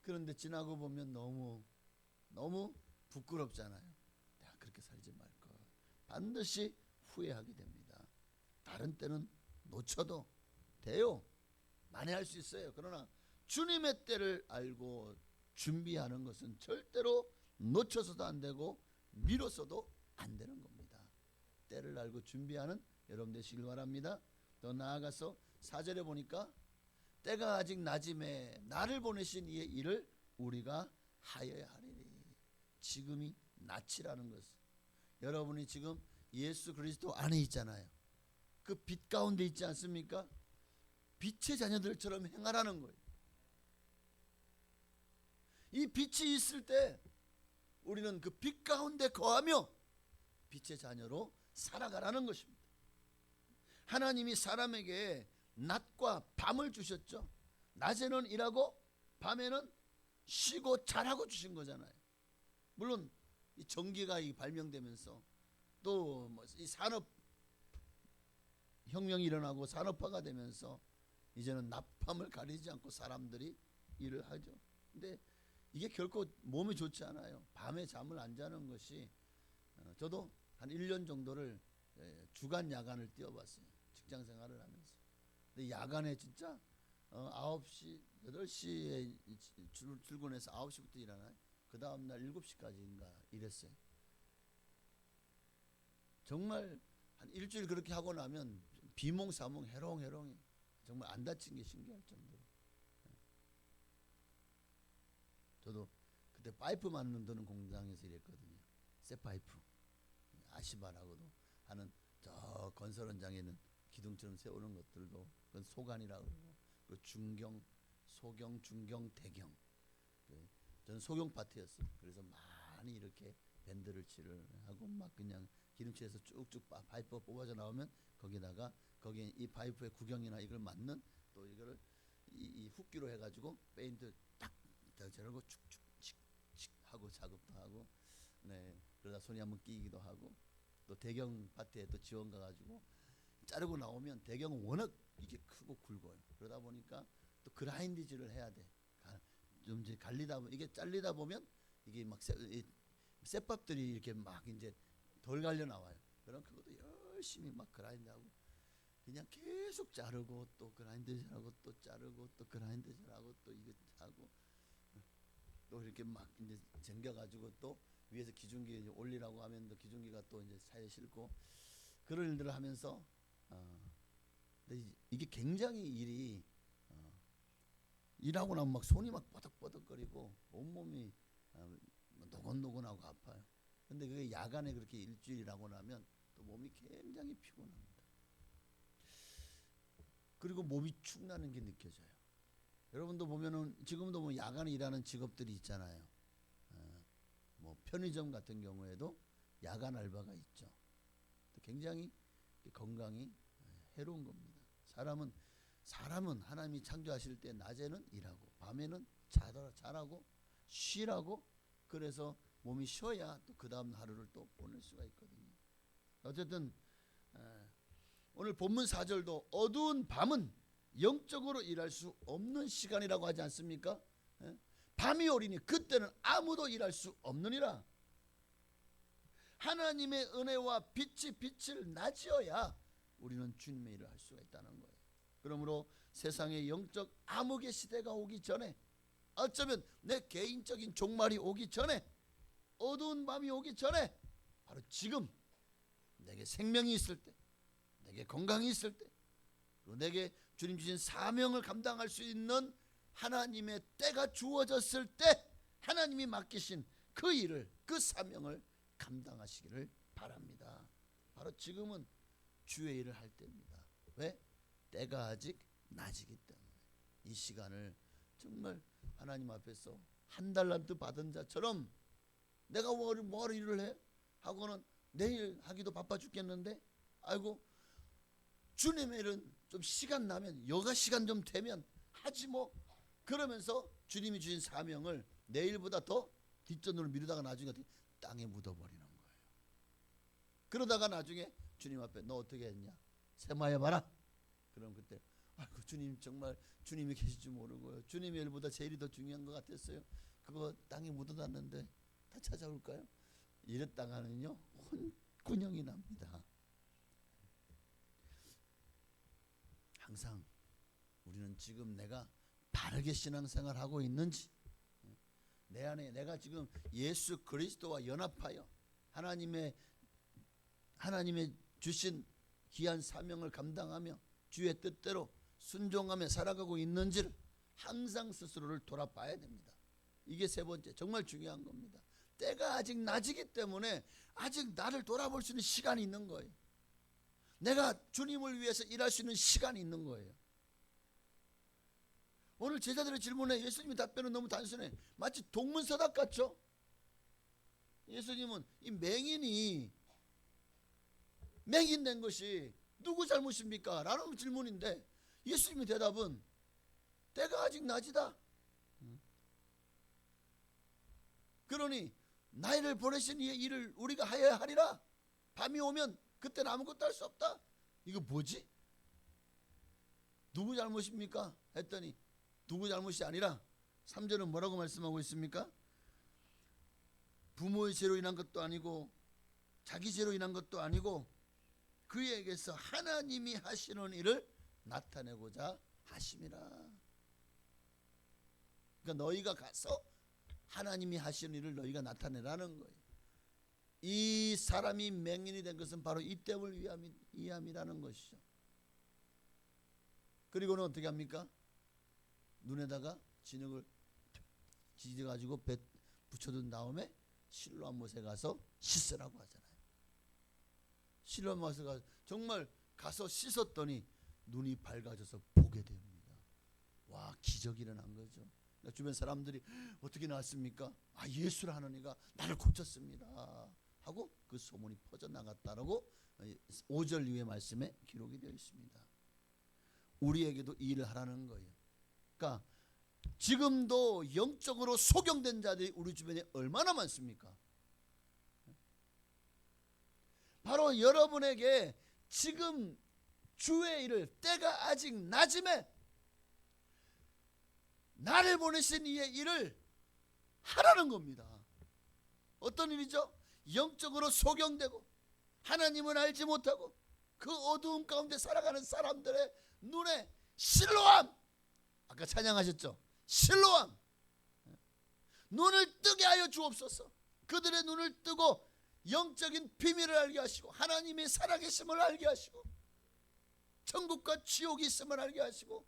그런데 지나고 보면 너무 부끄럽잖아요. 내가 그렇게 살지 말걸. 반드시 후회하게 됩니다. 다른 때는 놓쳐도 돼요. 만회할 수 있어요. 그러나 주님의 때를 알고 준비하는 것은 절대로 놓쳐서도 안 되고 미뤄서도 안 되는 겁니다. 때를 알고 준비하는 여러분 되시길 바랍니다. 더 나아가서 4절에 보니까 때가 아직 낮음에 나를 보내신 이의 일을 우리가 하여야 하리니. 지금이 낯이라는 것은 여러분이 지금 예수 그리스도 안에 있잖아요. 그 빛 가운데 있지 않습니까? 빛의 자녀들처럼 행하라는 거예요. 이 빛이 있을 때 우리는 그 빛 가운데 거하며 빛의 자녀로 살아가라는 것입니다. 하나님이 사람에게 낮과 밤을 주셨죠. 낮에는 일하고 밤에는 쉬고 자라고 주신 거잖아요. 물론 이 전기가 발명되면서 또 이 산업 혁명이 일어나고 산업화가 되면서 이제는 낮밤을 가리지 않고 사람들이 일을 하죠. 근데 이게 결코 몸에 좋지 않아요. 밤에 잠을 안 자는 것이 저도 한 1년 정도를 주간 야간을 뛰어봤어요. 직장 생활을 하면서. 근데 야간에 진짜 9시, 8시에 출근해서 9시부터 일하나요? 그 다음날 7시까지인가 일했어요. 정말 한 일주일 그렇게 하고 나면 비몽사몽 해롱해롱이 정말 안 다친 게 신기할 정도로. 저도 그때 파이프 만드는 공장에서 일했거든요. 새 파이프. 아시바라고도 하는 저 건설 현장에는 기둥처럼 세우는 것들도 그건 소간이라고 그러고 그 중경, 소경, 중경, 대경. 저는 소경 파트였어요. 그래서 많이 이렇게 밴드를 칠을 하고 막 그냥 기름칠해서 쭉쭉 파이프 뽑아져 나오면 거기다가 거기에 이 파이프의 구경이나 이걸 맞는 또 이거를 이 훅기로 해가지고 페인트 딱 저러고 축축 하고 작업도 하고 네 그러다 손이 한번 끼기도 하고 또 대경 파트에 또 지원 가가지고 자르고 나오면 대경은 워낙 이게 크고 굵어요. 그러다 보니까 또 그라인디질을 해야 돼. 좀 이제 갈리다 보면 이게 잘리다 보면 이게 막 쇠밥들이 이렇게 막 이제 덜 갈려 나와요. 그럼 그것도 열심히 막 그라인드하고 그냥 계속 자르고 또 그라인드질하고 또 자르고 또 그라인드질하고 또 이거 하고 또 이렇게 막 이제 쟁겨가지고 또 위에서 기중기 올리라고 하면 또 기중기가 또 이제 사이에 싣고 그런 일들을 하면서 근데 이게 굉장히 일이 일하고 나면 막 손이 막 뻐덕뻐덕거리고 온몸이 노곤노곤하고 아파요. 근데 그게 야간에 그렇게 일주일이라고 나면 또 몸이 굉장히 피곤합니다. 그리고 몸이 축나는 게 느껴져요. 여러분도 보면은 지금도 뭐 야간에 일하는 직업들이 있잖아요. 뭐 편의점 같은 경우에도 야간 알바가 있죠. 굉장히 건강이 해로운 겁니다. 사람은 하나님이 창조하실 때 낮에는 일하고 밤에는 자라고 쉬라고, 그래서 몸이 쉬어야 또 그 다음 하루를 또 보낼 수가 있거든요. 어쨌든 오늘 본문 4절도 어두운 밤은 영적으로 일할 수 없는 시간이라고 하지 않습니까? 밤이 오리니 그때는 아무도 일할 수 없느니라. 하나님의 은혜와 빛이 빛을 나지어야 우리는 주님의 일을 할 수가 있다는 거예요. 그러므로 세상의 영적 암흑의 시대가 오기 전에, 어쩌면 내 개인적인 종말이 오기 전에, 어두운 밤이 오기 전에, 바로 지금 내게 생명이 있을 때, 내게 건강이 있을 때, 그리고 내게 주님 주신 사명을 감당할 수 있는 하나님의 때가 주어졌을 때 하나님이 맡기신 그 일을, 그 사명을 감당하시기를 바랍니다. 바로 지금은 주의 일을 할 때입니다. 왜? 때가 아직 낮이기 때문에. 이 시간을 정말 하나님 앞에서 한 달란트 받은 자처럼, 내가 뭐하러 일을 해? 하고는 내일 하기도 바빠 죽겠는데, 아이고 주님의 일은 좀 시간 나면, 여가 시간 좀 되면 하지 뭐, 그러면서 주님이 주신 사명을 내일보다 더 뒷전으로 미루다가 나중에 땅에 묻어버리는 거예요. 그러다가 나중에 주님 앞에 너 어떻게 했냐? 세마해봐라. 그럼 그때 아이고 주님, 정말 주님이 계실 줄 모르고요, 주님의 일보다 제 일이 더 중요한 것 같았어요. 그거 땅에 묻어놨는데 다 찾아올까요? 이랬다가는요 혼군형이 납니다. 항상 우리는 지금 내가 바르게 신앙생활 하고 있는지, 내 안에 내가 지금 예수 그리스도와 연합하여 하나님의 주신 귀한 사명을 감당하며 주의 뜻대로 순종하며 살아가고 있는지를 항상 스스로를 돌아봐야 됩니다. 이게 세 번째, 정말 중요한 겁니다. 때가 아직 낮이기 때문에 아직 나를 돌아볼 수 있는 시간이 있는 거예요. 내가 주님을 위해서 일할 수 있는 시간이 있는 거예요. 오늘 제자들의 질문에 예수님의 답변은 너무 단순해. 마치 동문서답 같죠? 예수님은 이 맹인된 것이 누구 잘못입니까? 라는 질문인데, 예수님의 대답은 때가 아직 낮이다. 그러니 나이를 보내신 이의 일을 우리가 하여야 하리라. 밤이 오면 그때는 아무것도 할 수 없다. 이거 뭐지? 누구 잘못입니까? 했더니 누구 잘못이 아니라 3절은 뭐라고 말씀하고 있습니까? 부모의 죄로 인한 것도 아니고 자기 죄로 인한 것도 아니고 그에게서 하나님이 하시는 일을 나타내고자 하심이라. 그러니까 너희가 가서 하나님이 하시는 일을 너희가 나타내라는 거예요. 이 사람이 맹인이 된 것은 바로 이 때를 위함이라는 것이죠. 그리고는 어떻게 합니까? 눈에다가 진흙을 지져가지고 배 붙여둔 다음에 실로암 못에 가서 씻으라고 하잖아요. 실로암 못에 가서 정말 가서 씻었더니 눈이 밝아져서 보게 됩니다. 와, 기적이 일어난 거죠. 주변 사람들이 어떻게 나왔습니까? 아, 예수를 하는 이가 나를 고쳤습니다 하고 그 소문이 퍼져나갔다라고 5절 이후의 말씀에 기록이 되어 있습니다. 우리에게도 이 일을 하라는 거예요. 그러니까 지금도 영적으로 소경된 자들이 우리 주변에 얼마나 많습니까? 바로 여러분에게 지금 주의 일을, 때가 아직 낮음에 나를 보내신 이의 일을 하라는 겁니다. 어떤 일이죠? 영적으로 소경되고 하나님을 알지 못하고 그 어두움 가운데 살아가는 사람들의 눈에 실로암, 아까 찬양하셨죠? 실로암, 눈을 뜨게 하여 주옵소서. 그들의 눈을 뜨고 영적인 비밀을 알게 하시고 하나님의 살아계심을 알게 하시고 천국과 지옥이 있음을 알게 하시고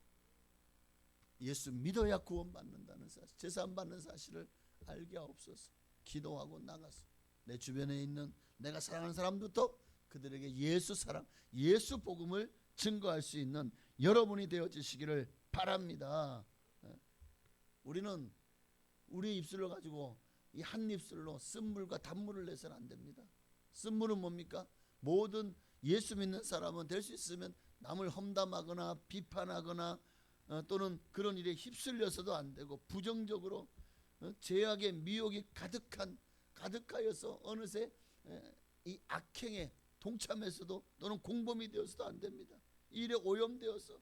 예수 믿어야 구원받는다는 사실, 제사함 받는 사실을 알게 하옵소서. 기도하고 나가서 내 주변에 있는 내가 사랑하는 사람부터 그들에게 예수 사랑, 예수 복음을 증거할 수 있는 여러분이 되어주시기를 바랍니다. 우리는 우리 입술을 가지고 이 한 입술로 쓴물과 단물을 내서는 안 됩니다. 쓴물은 뭡니까? 모든 예수 믿는 사람은 될 수 있으면 남을 험담하거나 비판하거나 또는 그런 일에 휩쓸려서도 안 되고 부정적으로 죄악의 미혹이 가득하여서 어느새 이 악행에 동참해서도 또는 공범이 되어서도 안 됩니다. 이 일에 오염되어서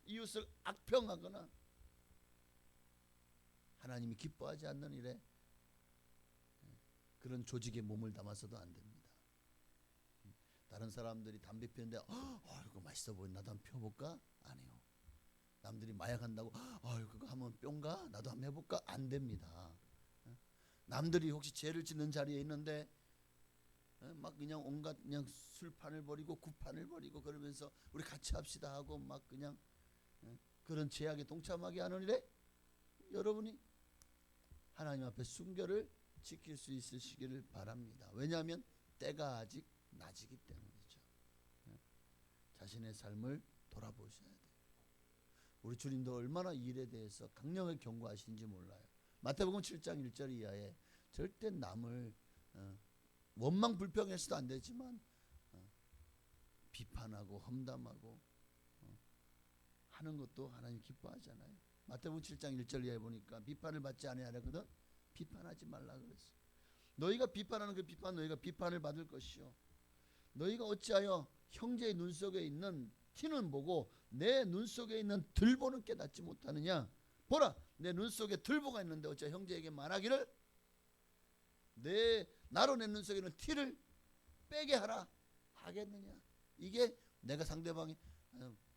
이웃을 악평하거나 하나님이 기뻐하지 않는 일에 그런 조직에 몸을 담아서도 안 됩니다. 다른 사람들이 담배 피우는데 이거 맛있어 보인다, 나도 한번 피워볼까? 안 해요. 남들이 마약한다고 그거 하면 뿅가? 나도 한번 해볼까? 안 됩니다. 남들이 혹시 죄를 짓는 자리에 있는데 막 그냥 온갖 그냥 술판을 벌이고 구판을 벌이고 그러면서 우리 같이 합시다 하고 막 그냥 그런 죄악에 동참하게 하는 일에 여러분이 하나님 앞에 순결을 지킬 수 있으시기를 바랍니다. 왜냐하면 때가 아직 낮이기 때문이죠. 자신의 삶을 돌아보셔야 돼요. 우리 주님도 얼마나 이 일에 대해서 강력하게 경고하시는지 몰라요. 마태복음 7장 1절 이하에 절대 남을 원망 불평해서도 안 되지만 비판하고 험담하고 하는 것도 하나님 기뻐하잖아요. 마태복음 7장 1절 이하에 보니까 비판을 받지 아니하려거든 비판하지 말라 그랬어요. 너희가 비판하는 그 비판 너희가 비판을 받을 것이요 너희가 어찌하여 형제의 눈 속에 있는 티는 보고 내 눈 속에 있는 들보는 깨닫지 못하느냐. 보라 내 눈 속에 들보가 있는데 어찌하여 형제에게 말하기를 나로 내 눈 속에 있는 티를 빼게 하라 하겠느냐. 이게 내가 상대방이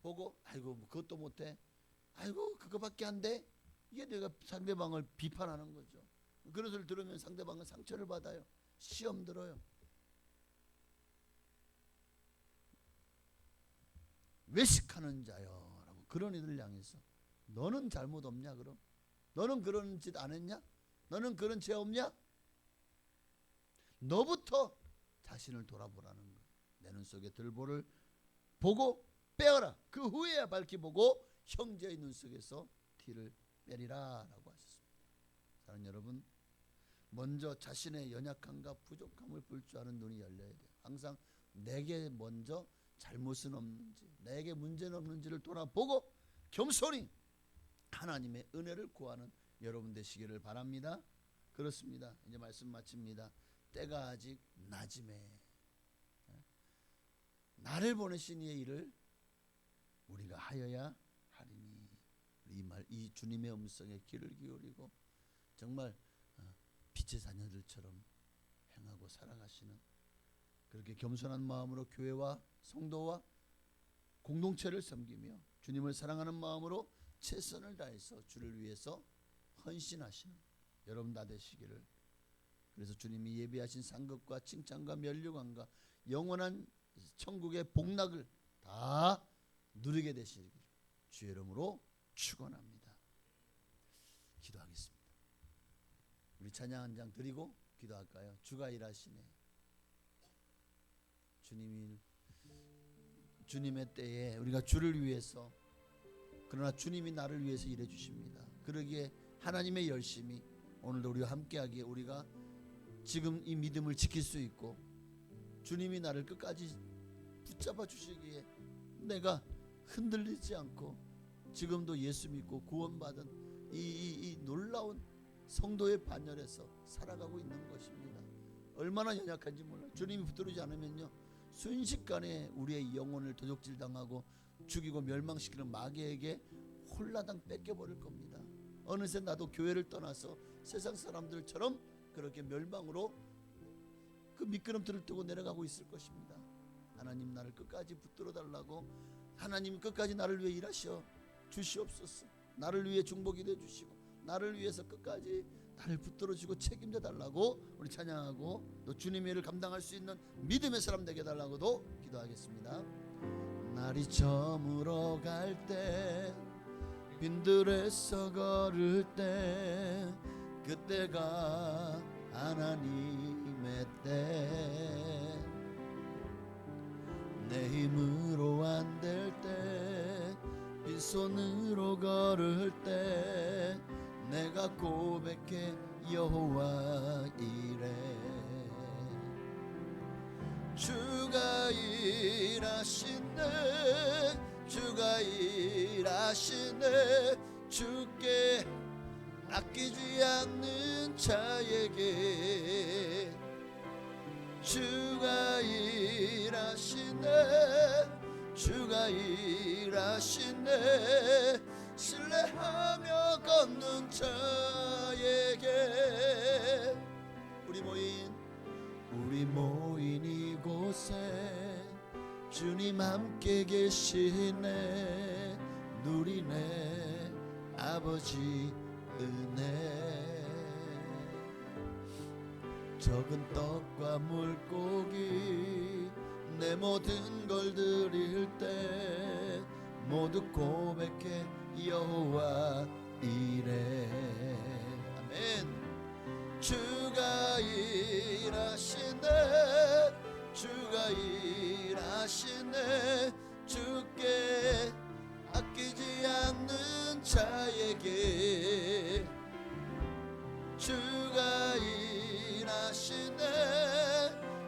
보고 아이고 뭐 그것도 못해 아이고 그거밖에 안 돼. 이게 내가 상대방을 비판하는 거죠. 그런 소리를 들으면 상대방은 상처를 받아요. 시험 들어요. 외식하는 자여 라고 그런 이들을 향해서 너는 잘못 없냐 그럼? 너는 그런 짓 안 했냐? 너는 그런 죄 없냐? 너부터 자신을 돌아보라는 거예요. 내 눈 속에 들보를 보고 빼어라. 그 후에야 밝히 보고 형제의 눈 속에서 티를 빼리라 라고 하셨습니다. 사랑하는 여러분, 먼저 자신의 연약함과 부족함을 볼 줄 아는 눈이 열려야 돼요. 항상 내게 먼저 잘못은 없는지 내게 문제는 없는지를 돌아보고 겸손히 하나님의 은혜를 구하는 여러분 되시기를 바랍니다. 그렇습니다. 이제 말씀 마칩니다. 때가 아직 낮음에 나를 보내신 이의 일을 우리가 하여야 하리니. 이 주님의 음성에 귀를 기울이고 정말 빛의 자녀들처럼 행하고 살아가시는 그렇게 겸손한 마음으로 교회와 성도와 공동체를 섬기며 주님을 사랑하는 마음으로 최선을 다해서 주를 위해서 헌신하시는 여러분 다 되시기를. 그래서 주님이 예비하신 상급과 칭찬과 면류관과 영원한 천국의 복락을 다 누리게 되시기를 주의 이름으로 축원합니다. 기도하겠습니다. 우리 찬양 한 장 드리고 기도할까요? 주가 일하시네. 주님의 때에 우리가 주를 위해서 그러나 주님이 나를 위해서 일해 주십니다. 그러기에 하나님의 열심이 오늘도 우리와 함께하기에 우리가 지금 이 믿음을 지킬 수 있고 주님이 나를 끝까지 붙잡아 주시기에 내가 흔들리지 않고 지금도 예수 믿고 구원받은 이 놀라운 성도의 반열에서 살아가고 있는 것입니다. 얼마나 연약한지 몰라요. 주님이 붙들지 않으면요 순식간에 우리의 영혼을 도적질당하고 죽이고 멸망시키는 마귀에게 홀라당 뺏겨버릴 겁니다. 어느새 나도 교회를 떠나서 세상 사람들처럼 그렇게 멸망으로 그 미끄럼틀을 뜨고 내려가고 있을 것입니다. 하나님 나를 끝까지 붙들어 달라고 하나님 끝까지 나를 위해 일하셔 주시옵소서. 나를 위해 중보기도 해주시고 나를 위해서 끝까지 나를 붙들어주고 책임져 달라고 우리 찬양하고 또 주님의 일을 감당할 수 있는 믿음의 사람 되게 달라고도 기도하겠습니다. 날이 저물어 갈 때 빈들에서 걸을 때 그때가 하나님 일해 주가 일하시네 주가 일하시네 주께 아끼지 않는 자에게 주가 일하시네 주가 일하시네 신뢰하며 걷는 자에게 우리 모인 이곳에 주님 함께 계시네 누리네 아버지 은혜 적은 떡과 물고기 내 모든 걸 드릴 때 모두 고백해 여호와 이래 아멘 주가 일하시네 주가 일하시네 주께 아끼지 않는 자에게 주가 일하시네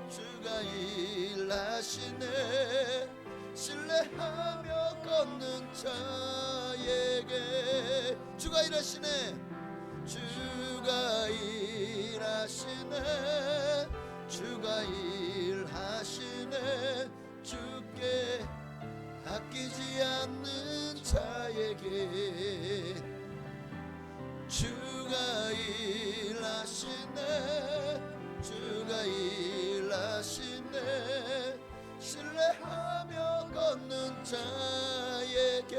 주가 일하시네 신뢰하며 걷는 자에게 주가 일하시네 주가 일하시네 주가 일하시네 주께 아끼지 않는 자에게 주가 일하시네 주가 일하시네 신뢰하며 걷는 자에게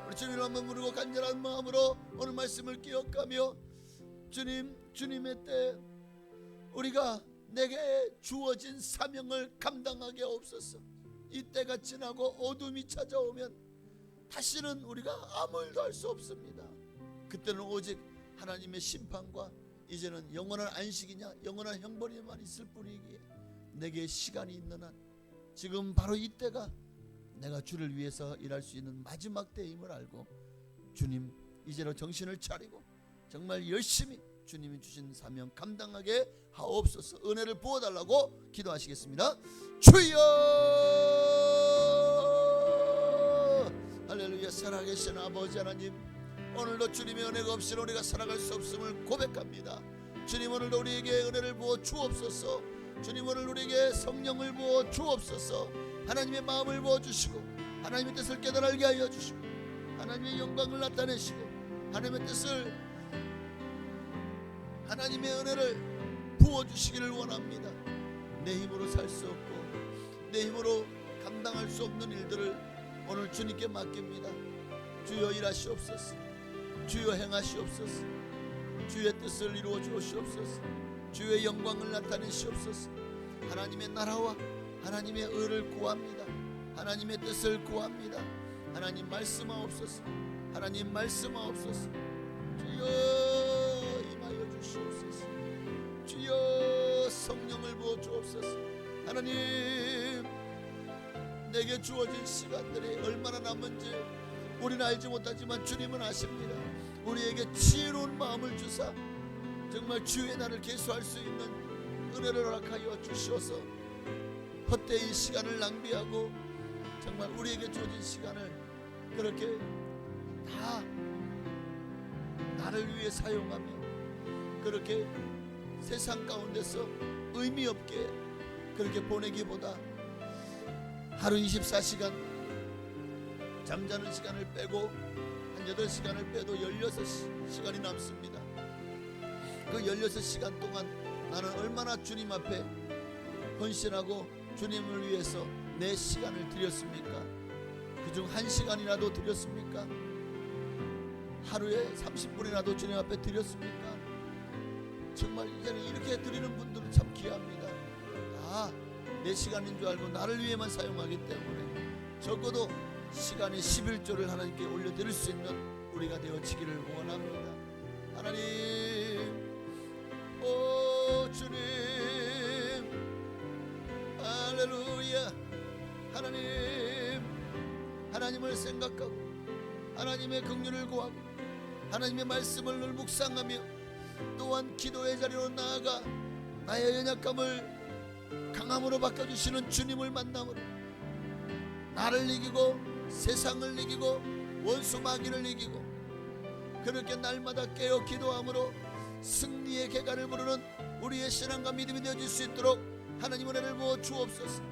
우리 주님을 한번 부르고 간절한 마음으로 오늘 말씀을 기억하며 주님의 때 우리가 내게 주어진 사명을 감당하게 없어서 이 때가 지나고 어둠이 찾아오면 다시는 우리가 아무 일도 할 수 없습니다. 그때는 오직 하나님의 심판과 이제는 영원한 안식이냐 영원한 형벌이만 있을 뿐이기에 내게 시간이 있는 한 지금 바로 이때가 내가 주를 위해서 일할 수 있는 마지막 때임을 알고 주님 이제로 정신을 차리고 정말 열심히 주님이 주신 사명 감당하게 하옵소서. 은혜를 부어달라고 기도하시겠습니다. 주여 할렐루야. 살아계신 아버지 하나님 오늘도 주님의 은혜가 없이는 우리가 살아갈 수 없음을 고백합니다. 주님 오늘도 우리에게 은혜를 부어 주옵소서. 주님 오늘 우리에게 성령을 부어 주옵소서. 하나님의 마음을 부어주시고 하나님의 뜻을 깨달게 하여 주시고 하나님의 영광을 나타내시고 하나님의 뜻을 하나님의 은혜를 부어주시기를 원합니다. 내 힘으로 살 수 없고 내 힘으로 감당할 수 없는 일들을 오늘 주님께 맡깁니다. 주여 일하시옵소서. 주여 행하시옵소서. 주의 뜻을 이루어 주옵소서. 주의 영광을 나타내시옵소서. 하나님의 나라와 하나님의 의를 구합니다. 하나님의 뜻을 구합니다. 하나님 말씀하옵소서. 하나님 말씀하옵소서. 주여 임하여 주시옵소서. 주여 성령을 부어 주옵소서. 하나님 내게 주어진 시간들이 얼마나 남은지 우리는 알지 못하지만 주님은 아십니다. 우리에게 지혜로운 마음을 주사 정말 주의 날을 계수할 수 있는 은혜를 허락하여 주시어서 헛되이 시간을 낭비하고 정말 우리에게 주어진 시간을 그렇게 다 나를 위해 사용하며 그렇게 세상 가운데서 의미 없게 그렇게 보내기보다 하루 24시간 잠자는 시간을 빼고 한 8시간을 빼도 16시간이 남습니다. 그 16시간 동안 나는 얼마나 주님 앞에 헌신하고 주님을 위해서 내 시간을 드렸습니까? 그중 1시간이라도 드렸습니까? 하루에 30분이라도 주님 앞에 드렸습니까? 정말 이제는 이렇게 드리는 분들은 참 귀합니다. 다 내 시간인 줄 알고 나를 위해만 사용하기 때문에 적어도 시간의 11조를 하나님께 올려드릴 수 있는 우리가 되어지기를 원합니다. 하나님 오 주님 할렐루야. 하나님을 생각하고 하나님의 긍휼을 구하고 하나님의 말씀을 늘 묵상하며 또한 기도의 자리로 나아가 나의 연약함을 강함으로 바꿔주시는 주님을 만남으로 나를 이기고 세상을 이기고 원수 마귀를 이기고 그렇게 날마다 깨어 기도함으로 승리의 계가를 부르는 우리의 신앙과 믿음이 되어질 수 있도록 하나님 은혜를 부어 주옵소서.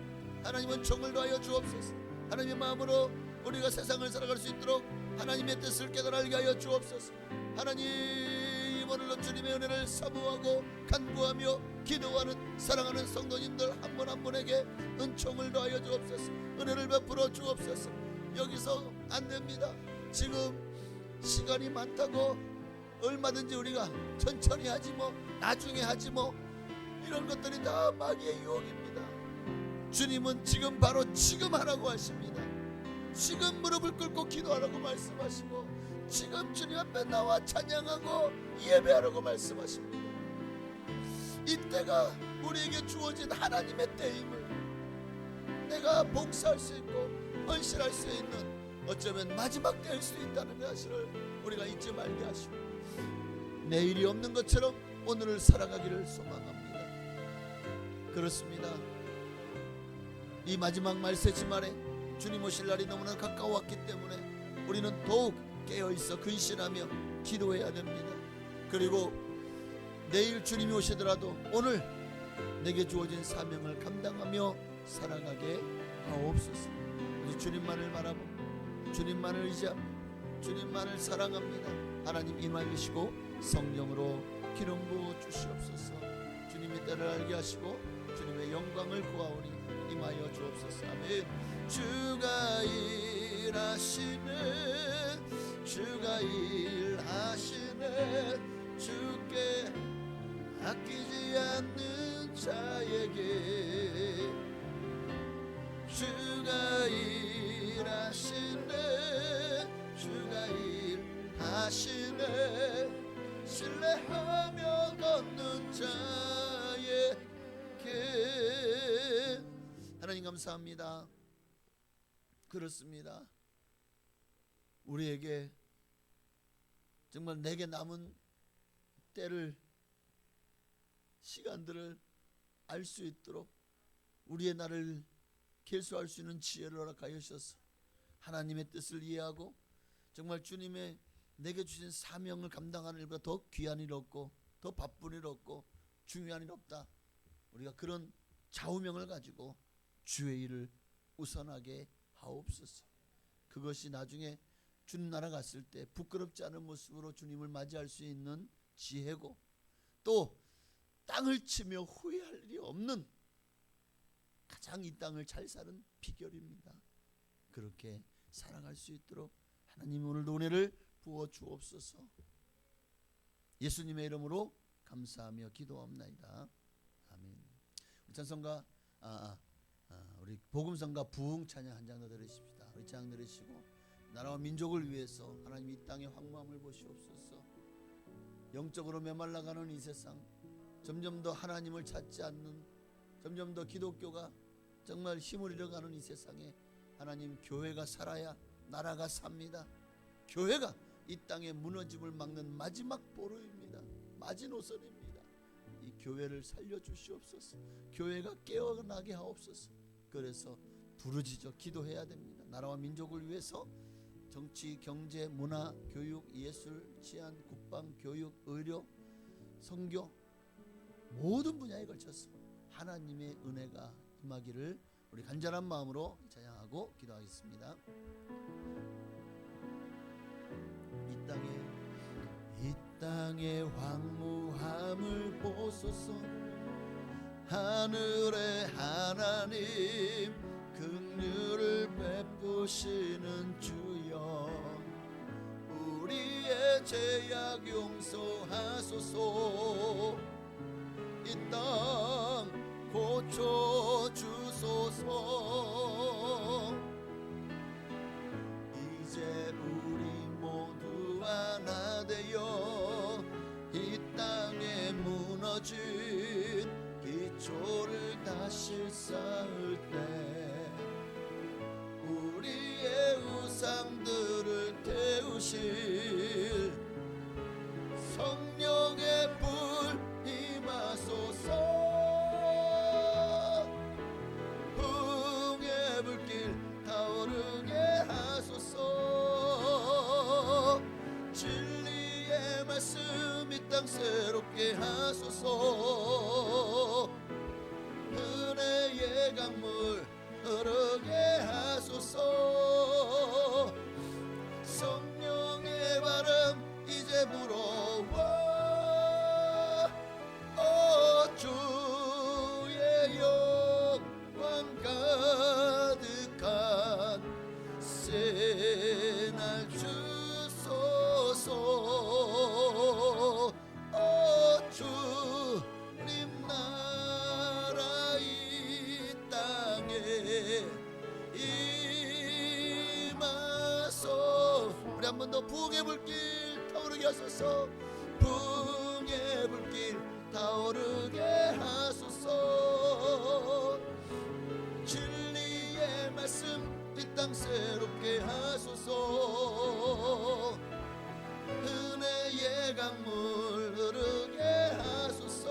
하나님은 정을 더하여 주옵소서. 하나님의 마음으로 우리가 세상을 살아갈 수 있도록 하나님의 뜻을 깨달아 알게 하여 주옵소서. 하나님, 오늘도 주님의 은혜를 사모하고 간구하며 기도하는 사랑하는 성도님들 한 분 한 분에게 은총을 더하여 주옵소서. 은혜를 베풀어 주옵소서. 여기서 안 됩니다. 지금 시간이 많다고 얼마든지 우리가 천천히 하지 뭐, 나중에 하지 뭐, 이런 것들이 다 마귀의 유혹입니다. 주님은 지금 바로 지금 하라고 하십니다. 지금 무릎을 꿇고 기도하라고 말씀하시고 지금 주님 앞에 나와 찬양하고 예배하라고 말씀하십니다. 이때가 우리에게 주어진 하나님의 때임을 내가 봉사할 수 있고 헌신할 수 있는 어쩌면 마지막 때일 수도 있다는 사실을 우리가 잊지 말게 하시고 내일이 없는 것처럼 오늘을 살아가기를 소망합니다. 그렇습니다. 이 마지막 말세지만에 주님 오실 날이 너무나 가까웠기 때문에 우리는 더욱 깨어있어 근신하며 기도해야 됩니다. 그리고 내일 주님이 오시더라도 오늘 내게 주어진 사명을 감당하며 살아가게 하옵소서. 우리 주님만을 바라보고 주님만을 의지하며 주님만을 사랑합니다. 하나님 임하시고 성령으로 기름 부어 주시옵소서. 주님의 때를 알게 하시고 주님의 영광을 구하오니 임하여 주옵소서. 아멘. 주가 일하시네, 주가 일하시네, 주께 아끼지 않는 자에게 주가 일하시네, 주가 일하시네, 신뢰하며 걷는 자에게. 하나님 감사합니다. 그렇습니다. 우리에게 정말 내게 남은 때를 시간들을 알 수 있도록 우리의 날을 계수할 수 있는 지혜를 허락하여 주셔서 하나님의 뜻을 이해하고 정말 주님의 내게 주신 사명을 감당하는 일보다 더 귀한 일 없고 더 바쁜 일 없고 중요한 일 없다. 우리가 그런 좌우명을 가지고 주의 일을 우선하게 하옵소서. 그것이 나중에 주님 나라 갔을 때 부끄럽지 않은 모습으로 주님을 맞이할 수 있는 지혜고 또 땅을 치며 후회할 일이 없는 가장 이 땅을 잘 사는 비결입니다. 그렇게 살아갈 수 있도록 하나님 오늘도 은혜를 부어 주옵소서. 예수님의 이름으로 감사하며 기도합나이다. 아멘. 우리 찬송가 우리 복음성가 부흥 찬양 한 장 더 들으십시다. 우리 찬양 들으시고 나라와 민족을 위해서 하나님 이 땅의 황무함을 보시옵소서. 영적으로 메말라가는 이 세상, 점점 더 하나님을 찾지 않는, 점점 더 기독교가 정말 힘을 잃어가는 이 세상에 하나님 교회가 살아야 나라가 삽니다. 교회가 이 땅의 무너짐을 막는 마지막 보루입니다. 마지노선입니다. 이 교회를 살려주시옵소서. 교회가 깨어나게 하옵소서. 그래서 부르짖어 기도해야 됩니다. 나라와 민족을 위해서 정치, 경제, 문화, 교육, 예술, 치안, 국방, 교육, 의료, 선교 모든 분야에 걸쳐서 하나님의 은혜가 임하기를 우리 간절한 마음으로 찬양하고 기도하겠습니다. 이 땅의 황무함을 보소서. 하늘의 하나님 긍휼을 베푸시는 주여, 우리의 죄악 용서하소서. 이 땅 고쳐주소서. 이제 우리 모두 하나 되어 이 땅에 무너진 기초를 다시 쌓을 때 우리의 우상들을 태우실 성령의 강물 흐르게 하소서. 성령의 바람 이제 불어와 주의 영광 가득한 새날 주소서. 주님 나라 이 땅에 임하소. 우리 한 번 더 부흥의 불길 타오르게 하소서. 부흥의 불길 타오르게 하소서. 진리의 말씀 이 땅 새롭게 하소서. 은혜의 강물 흐르게 하소서.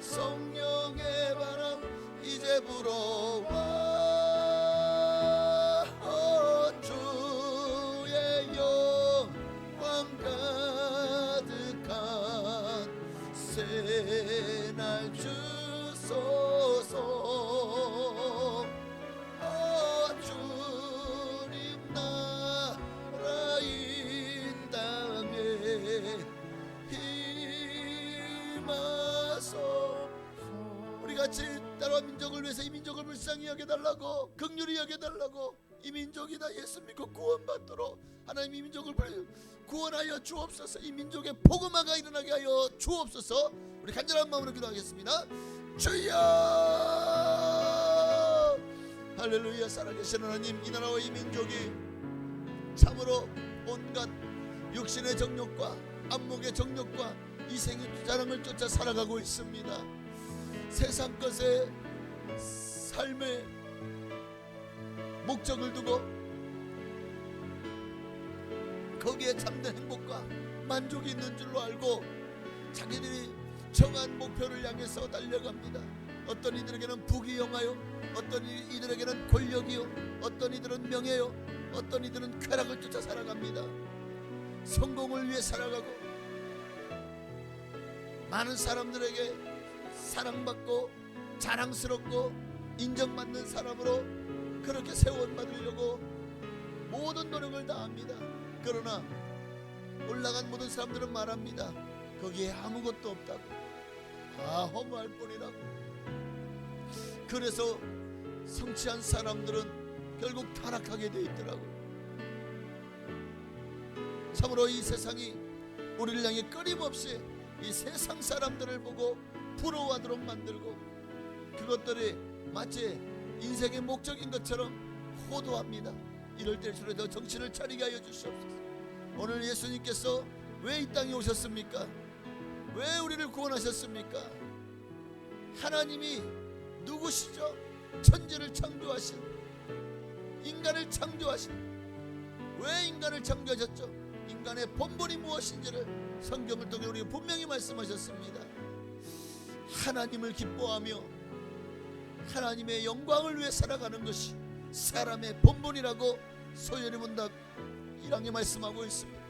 성령의 바람 이제 불어와 주의 영광 가득한 새날 주소서. 주님 나라 이 땅에 임하소. 우리 같이 나라와 민족을 위해서 이 민족을 불쌍히 여겨달라고, 긍휼히 여겨달라고, 이 민족이 다 예수 믿고 구원받도록 하나님 이 민족을 구원하여 주옵소서. 이 민족의 복음화가 일어나게 하여 주옵소서. 우리 간절한 마음으로 기도하겠습니다. 주여 할렐루야. 살아계신 하나님, 이 나라와 이 민족이 참으로 온갖 육신의 정욕과 안목의 정욕과 이생의 자랑을 쫓아 살아가고 있습니다. 세상 것에 삶의 목적을 두고 거기에 참된 행복과 만족이 있는 줄로 알고 자기들이 정한 목표를 향해서 달려갑니다. 어떤 이들에게는 부귀영화요, 어떤 이들에게는 권력이요, 어떤 이들은 명예요, 어떤 이들은 쾌락을 쫓아 살아갑니다. 성공을 위해 살아가고 많은 사람들에게 사랑받고 자랑스럽고 인정받는 사람으로 그렇게 세원받으려고 모든 노력을 다합니다. 그러나 올라간 모든 사람들은 말합니다. 거기에 아무것도 없다고, 다 허무할 뿐이라고. 그래서 성취한 사람들은 결국 타락하게 돼 있더라고. 참으로 이 세상이 우리를 향해 끊임없이 이 세상 사람들을 보고 부러워하도록 만들고 그것들이 마치 인생의 목적인 것처럼 호도합니다. 이럴 때일수록 더 정신을 차리게 하여 주시옵소서. 오늘 예수님께서 왜 이 땅에 오셨습니까? 왜 우리를 구원하셨습니까? 하나님이 누구시죠? 천지를 창조하신, 인간을 창조하신, 왜 인간을 창조하셨죠? 인간의 본분이 무엇인지를 성경을 통해 우리가 분명히 말씀하셨습니다. 하나님을 기뻐하며 하나님의 영광을 위해 살아가는 것이 사람의 본분이라고 소연이 문답 1항에 말씀하고 있습니다.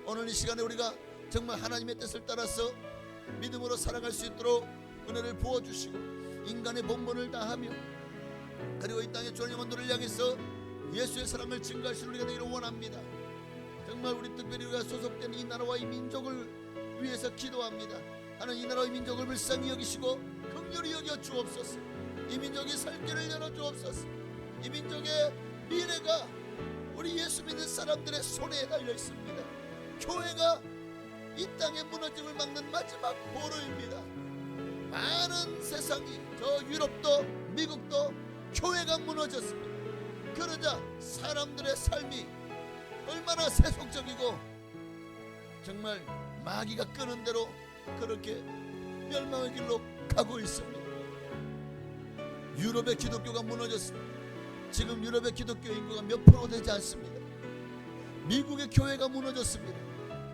오늘 이 시간에 우리가 정말 하나님의 뜻을 따라서 믿음으로 살아갈 수 있도록 은혜를 부어주시고 인간의 본분을 다하며 그리고 이 땅의 주한 영혼들을 향해서 예수의 사랑을 증거할 수 있는 우리가 되기를 원합니다. 정말 우리 특별히 우리가 소속된 이 나라와 이 민족을 위해서 기도합니다. 하나님, 이 나라와 이 민족을 불쌍히 여기시고 긍휼히 여겨 주옵소서. 이 민족이 살 길을 열어 주옵소서. 이 민족의 미래가 우리 예수 믿는 사람들의 손에 달려 있습니다. 교회가 이 땅의 무너짐을 막는 마지막 보루입니다. 많은 세상이, 저 유럽도 미국도 교회가 무너졌습니다. 그러자 사람들의 삶이 얼마나 세속적이고 정말 마귀가 끄는 대로 그렇게 멸망의 길로 가고 있습니다. 유럽의 기독교가 무너졌습니다. 지금 유럽의 기독교 인구가 몇 프로 되지 않습니다. 미국의 교회가 무너졌습니다.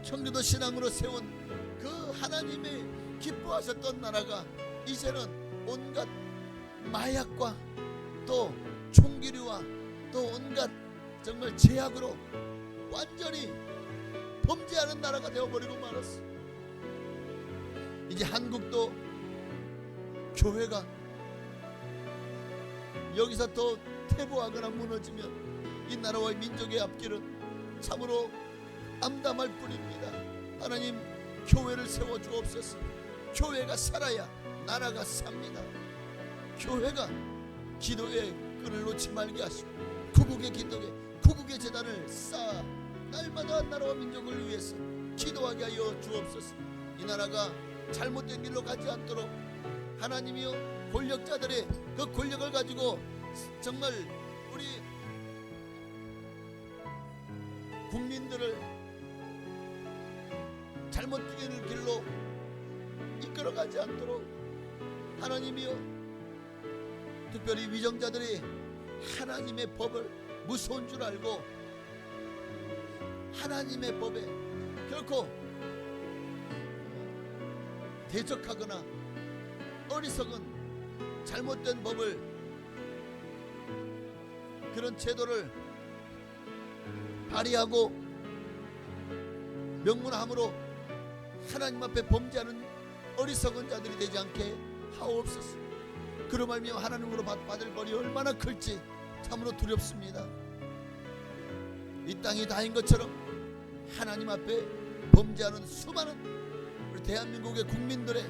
청교도 신앙으로 세운 그 하나님이 기뻐하셨던 나라가 이제는 온갖 마약과 또 총기류와 또 온갖 정말 제약으로 완전히 범죄하는 나라가 되어버리고 말았어. 이제 한국도 교회가 여기서 더 퇴보하거나 무너지면 이 나라와 민족의 앞길은 참으로 암담할 뿐입니다. 하나님, 교회를 세워 주옵소서. 교회가 살아야 나라가 삽니다. 교회가 기도의 끈을 놓지 말게 하시고 구국의 기도에 구국의 재단을 쌓아 날마다 나라와 민족을 위해서 기도하게 하여 주옵소서. 이 나라가 잘못된 길로 가지 않도록 하나님이여, 권력자들의 그 권력을 가지고 정말 우리 국민들을 잘못된 길로 이끌어가지 않도록 하나님이여, 특별히 위정자들이 하나님의 법을 무서운 줄 알고 하나님의 법에 결코 대적하거나 어리석은 잘못된 법을, 그런 제도를 발휘하고 명문함으로 하나님 앞에 범죄하는 어리석은 자들이 되지 않게 하옵소서. 그로 말미암아 하나님으로 받을 벌이 얼마나 클지 참으로 두렵습니다. 이 땅이 다인 것처럼 하나님 앞에 범죄하는 수많은 우리 대한민국의 국민들의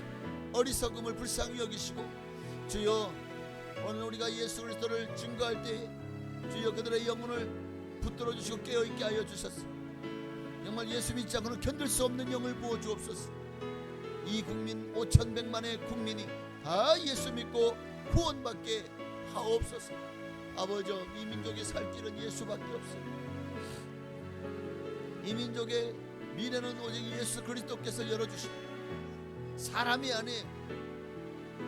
어리석음을 불쌍히 여기시고, 주여, 오늘 우리가 예수 그리스도를 증거할 때에 주여 그들의 영혼을 붙들어 주시고 깨어있게 하여 주셨소. 정말 예수 믿지 않고는 견딜 수 없는 영을 부어 주옵소서. 이 국민 5,100만의 국민이 다 예수 믿고 구원받게 하옵소서. 아버지, 이 민족이 살 길은 예수밖에 없습니다. 이 민족의 미래는 오직 예수 그리스도께서 열어주시고, 사람이 안에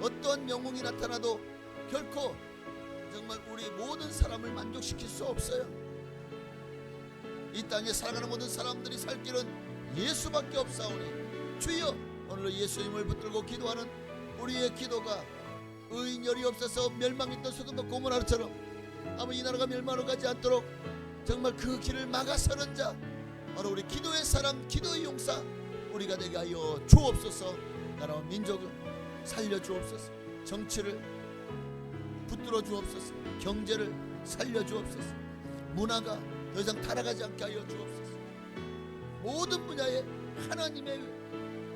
어떠한 영웅이 나타나도 결코 정말 우리 모든 사람을 만족시킬 수 없어요. 이 땅에 살아가는 모든 사람들이 살 길은 예수밖에 없사오니 주여, 오늘도 예수님을 붙들고 기도하는 우리의 기도가 의인열이 없어서 멸망했던 소돔과 고모라처럼 아무 이 나라가 멸망으로 가지 않도록 정말 그 길을 막아서는 자, 바로 우리 기도의 사람, 기도의 용사 우리가 되게 하여 주옵소서. 나라와 민족을 살려 주옵소서. 정치를 붙들어 주옵소서. 경제를 살려 주옵소서. 문화가 더 이상 타락하지 않게 하여 주옵소서. 모든 분야에 하나님의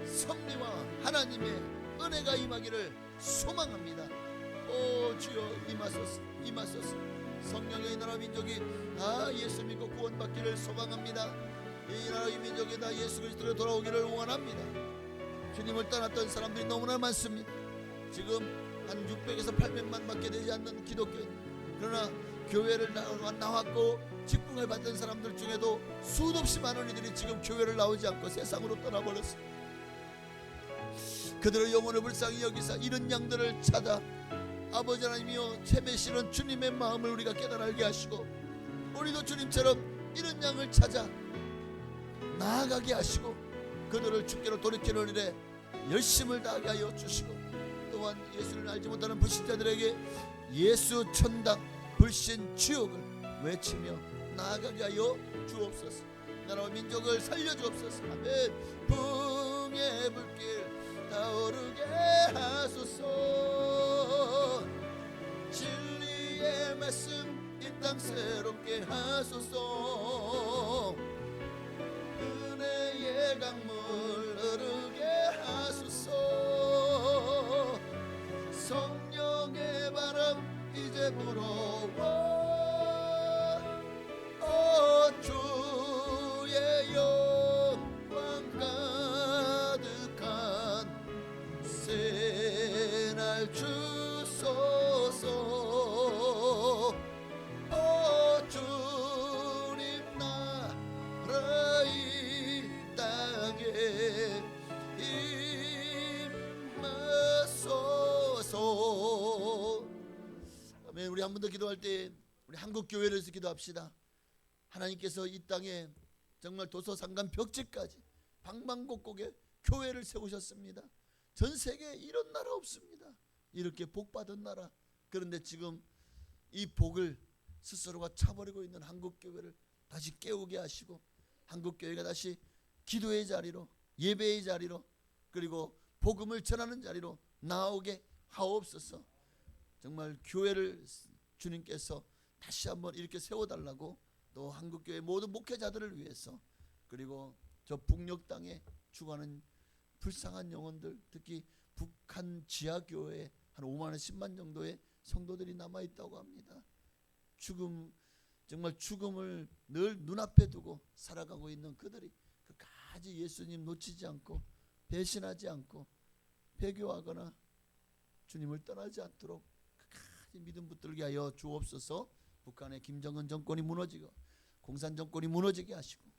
섭리와 하나님의 은혜가 임하기를 소망합니다. 오 주여, 임하소서, 임하소서. 성령의 나라 민족이 다 예수 믿고 구원받기를 소망합니다. 이 나라 이 민족이 다 예수 그리스도로 돌아오기를 원합니다. 주님을 떠났던 사람들이 너무나 많습니다. 지금 한 600에서 800만 밖에 되지 않는 기독교인, 그러나 교회를 나왔고 직분을 받던 사람들 중에도 수도 없이 많은 이들이 지금 교회를 나오지 않고 세상으로 떠나버렸습니다. 그들의 영혼을 불쌍히 여기사 이런 양들을 찾아 아버지 하나님이여, 채매시는 주님의 마음을 우리가 깨달아 알게 하시고, 우리도 주님처럼 이런 양을 찾아 나아가게 하시고 그들을 주께로 돌이키는 일에 열심을 다하게 하여 주시고, 또한 예수를 알지 못하는 불신자들에게 예수 천당 불신 지옥을 외치며 나아가게 하여 주옵소서. 나라와 민족을 살려 주옵소서. 아멘. 풍의 불길 타오르게 하소서. 진리의 말씀 이 땅 새롭게 하소서. 은혜의 강물 흐르게 하소서. 성령의 바람 이제 불어와. 주의 영광 가득한 새날 주소서. 주님 나라 이 땅에 임하소서. 아멘. 우리 한 번 더 기도할 때 우리 한국 교회를 위해서 기도합시다. 하나님께서 이 땅에 정말 도서상간 벽지까지 방방곡곡에 교회를 세우셨습니다. 전 세계에 이런 나라 없습니다. 이렇게 복받은 나라. 그런데 지금 이 복을 스스로가 차버리고 있는 한국교회를 다시 깨우게 하시고, 한국교회가 다시 기도의 자리로, 예배의 자리로, 그리고 복음을 전하는 자리로 나오게 하옵소서. 정말 교회를 주님께서 다시 한번 이렇게 세워달라고 또 한국교회 모든 목회자들을 위해서 그리고 저 북녘 땅에 죽어가는 불쌍한 영혼들 특히 북한 지하교회에 한 5만 10만 정도의 성도들이 남아있다고 합니다. 정말 죽음을 늘 눈앞에 두고 살아가고 있는 그들이 끝까지 예수님 놓치지 않고 배신하지 않고 배교하거나 주님을 떠나지 않도록 끝까지 믿음 붙들게 하여 주옵소서. 북한의 김정은 정권이 무너지고 공산 정권이 무너지게 하시고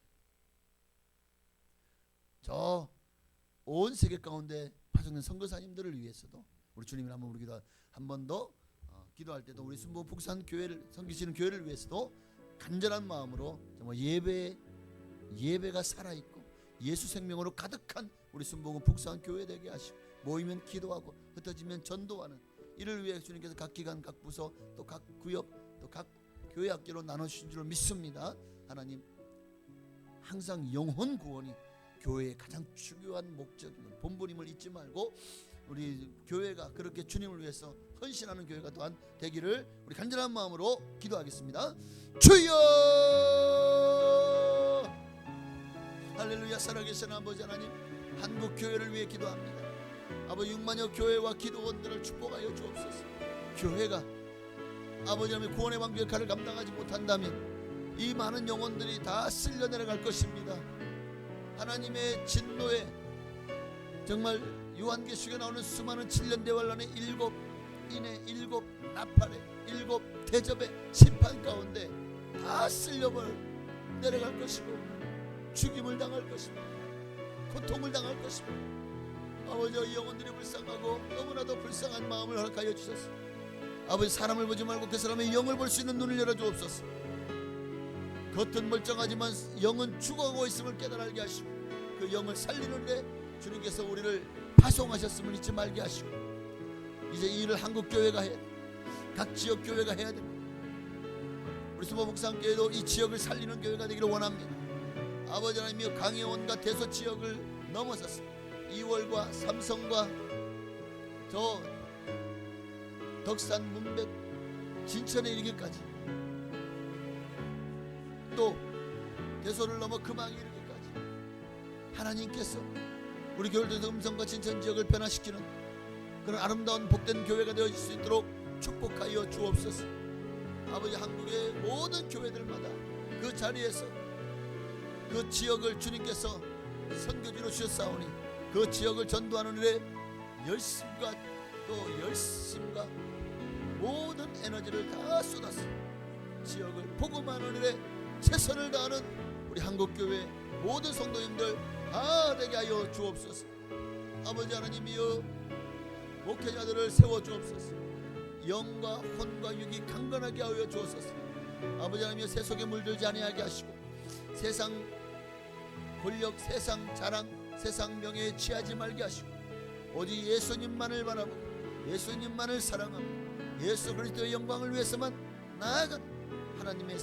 저 온 세계 가운데 파송된 선교사님들을 위해서도 우리 주님을 한번 우리 기도 한 번 더 기도할 때도 우리 순복 북산 교회를 섬기시는 교회를 위해서도 간절한 마음으로 정말 예배가 살아있고 예수 생명으로 가득한 우리 순복음 북산 교회 되게 하시고 모이면 기도하고 흩어지면 전도하는 이를 위해 주님께서 각 기관 각 부서 또 각 구역 또 각 교회 학교로 나눠주신 줄 믿습니다. 하나님 항상 영혼 구원이 교회의 가장 중요한 목적인 본분임을 잊지 말고 우리 교회가 그렇게 주님을 위해서 헌신하는 교회가 또한 되기를 우리 간절한 마음으로 기도하겠습니다. 주여 할렐루야. 살아계신 아버지 하나님 한국 교회를 위해 기도합니다. 아버지 6만여 교회와 기도원들을 축복하여 주옵소서. 교회가 아버지 하나님 구원의 왕 역할을 감당하지 못한다면 이 많은 영혼들이 다 쓸려 내려갈 것입니다. 하나님의 진노에 정말 요한계시록에 나오는 수많은 7년 대환란의 7인의 7 나팔의 7 대접의 심판 가운데 다 쓸려 내려갈 것이고 죽임을 당할 것이고 고통을 당할 것이고 아버지 이 영혼들이 불쌍하고 너무나도 불쌍한 마음을 허락하여 주셨소. 아버지 사람을 보지 말고 그 사람의 영을 볼 수 있는 눈을 열어주옵소서. 겉은 멀쩡하지만 영은 죽어가고 있음을 깨달아 알게 하시고 그 영을 살리는데 주님께서 우리를 파송하셨음을 잊지 말게 하시고 이제 이 일을 한국교회가 해야 돼. 각 지역교회가 해야 됩니다. 우리 수모북산교회도 이 지역을 살리는 교회가 되기를 원합니다. 아버지 하나님이여 강혜원과 대소 지역을 넘어서서 2월과 삼성과 저 덕산 문백 진천에 이르기까지 또 대소를 넘어 금왕에 이르기까지 하나님께서 우리 교회에서 음성과 진천 지역을 변화시키는 그런 아름다운 복된 교회가 되어질 수 있도록 축복하여 주옵소서. 아버지 한국의 모든 교회들마다 그 자리에서 그 지역을 주님께서 선교지로 주셨사오니 그 지역을 전도하는 일에 열심과 모든 에너지를 다 쏟아서 지역을 복음하는 일에 최선을 다하는 우리 한국교회 모든 성도님들 다 되게 하여 주옵소서. 아버지 하나님이여 목회자들을 세워주옵소서. 영과 혼과 육이 강건하게 하여 주옵소서. 아버지 하나님이여 세속에 물들지 아니하게 하시고 세상 권력, 세상 자랑, 세상 명예에 취하지 말게 하시고 오직 예수님만을 바라보고 예수님만을 사랑하고 예수 그리스도의 영광을 위해서만 나아가는 하나님의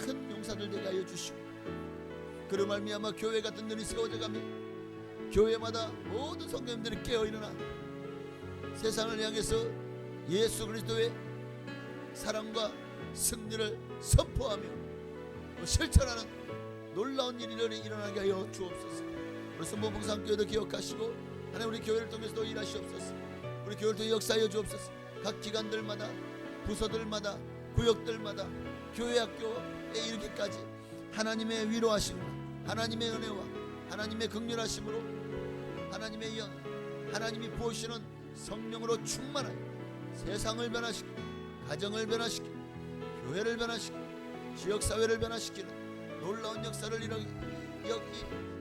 큰 용사들 되게 하여 주시고 그로 말미암아 교회 같은 눈이 세워져가며 교회마다 모든 성도님들이 깨어일어나 세상을 향해서 예수 그리스도의 사랑과 승리를 선포하며 실천하는 놀라운 일이 일어나게 하여 주옵소서. 우리 순복음상교회도 기억하시고 하나님 우리 교회를 통해서도 일하시옵소서. 우리 교회를 통해 역사하여 주옵소서. 각 기관들마다 부서들마다 구역들마다 교회 학교에 이르기까지 하나님의 위로하심과 하나님의 은혜와 하나님의 긍휼하심으로 하나님의 영 하나님이 부으시는 성령으로 충만하여 세상을 변화시키고 가정을 변화시키고 교회를 변화시키고 지역사회를 변화시키는 놀라운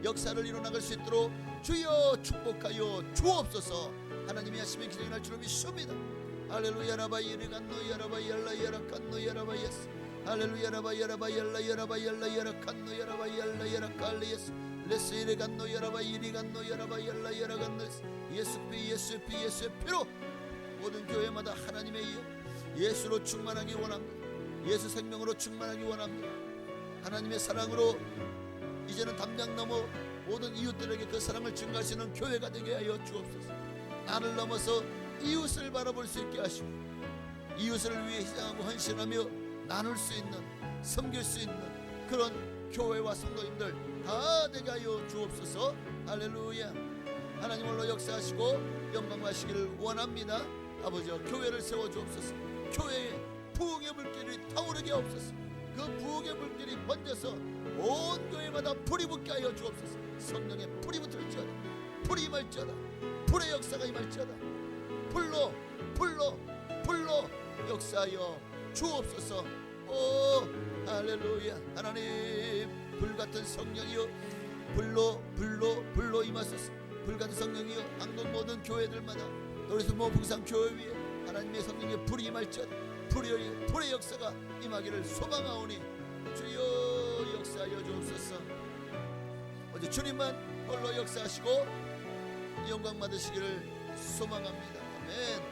역사를 이뤄나갈 수 있도록 주여 축복하여 주옵소서. 하나님이 하시면 기적이 날 줄을 믿습니다. 할렐루야 라바 예르간노 야라바 yar라 야라칸노 야라바 예스 할렐루야 라바 야라바 yar라 야라바 yar라 야라칸노 야라바 yar라 야라칼 예스 레스 예르간노 야라바 이리간노 야라바 yar라 야라간노 예수 피로 모든 교회마다 하나님의 예수로 충만하기 원합니다. 예수 생명으로 충만하기 원합니다. 하나님의 사랑으로 이제는 담장 넘어 모든 이웃들에게 그 사랑을 증가할 수 있는 교회가 되게 하여 주옵소서. 나를 넘어서 이웃을 바라볼 수 있게 하시고 이웃을 위해 희생하고 헌신하며 나눌 수 있는, 섬길 수 있는 그런 교회와 성도님들 다 되게 하여 주옵소서. 할렐루야. 하나님 홀로 역사하시고 영광하시기를 원합니다. 아버지여, 교회를 세워 주옵소서. 교회에 부흥의 불길이 타오르게 하옵소서. 그 부흥의 불길이 번져서 온 교회마다 불이 붙게 하여 주옵소서. 성령의 불이 붙을지어다. 불이 임할지어다. 불의 역사가 임할지어다. 불로 역사하여 주옵소서. 오 할렐루야. 하나님, 불같은 성령이여 불로 임하소서. 불같은 성령이여 한국 모든 교회들마다, 우리 모 북산 교회 위에 하나님의 성령의 불이 임할지어다. 불의 역사가 임하기를 소망하오니 주여 역사하여 주옵소서. 오직 주님만 홀로 역사하시고 영광 받으시기를 소망합니다. 아멘.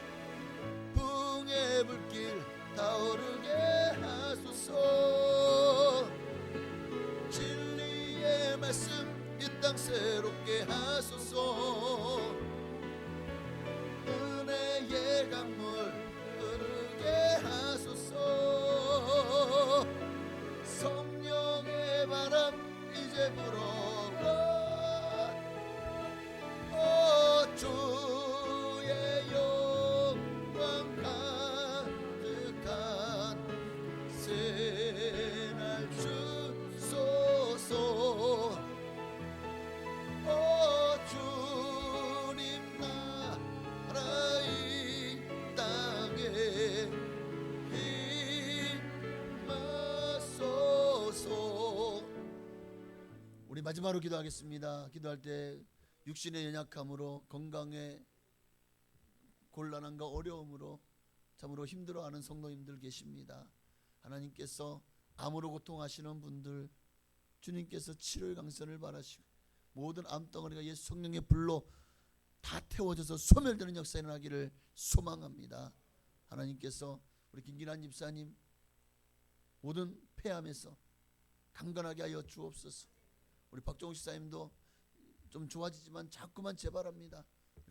부흥의 불길 타오르게 하소서. 진리의 말씀 이 땅 새롭게 하소서. 은혜의 강물 흐르게 하소서. 성령의 바람 이제 불어와. 주의 영광 가득한 새날 주소서. 주님 나라 이 땅에 임하소서. 우리 마지막으로 기도하겠습니다. 기도할 때 육신의 연약함으로, 건강에 곤란함과 어려움으로 참으로 힘들어하는 성도님들 계십니다. 하나님께서 암으로 고통하시는 분들, 주님께서 치료의 강선을 바라시고 모든 암덩어리가 예수 성령의 불로 다 태워져서 소멸되는 역사 일어나기를 소망합니다. 하나님께서 우리 김기란 집사님 모든 폐암에서 강건하게 하여 주옵소서. 우리 박종욱 집사님도 좀 좋아지지만 자꾸만 재발합니다.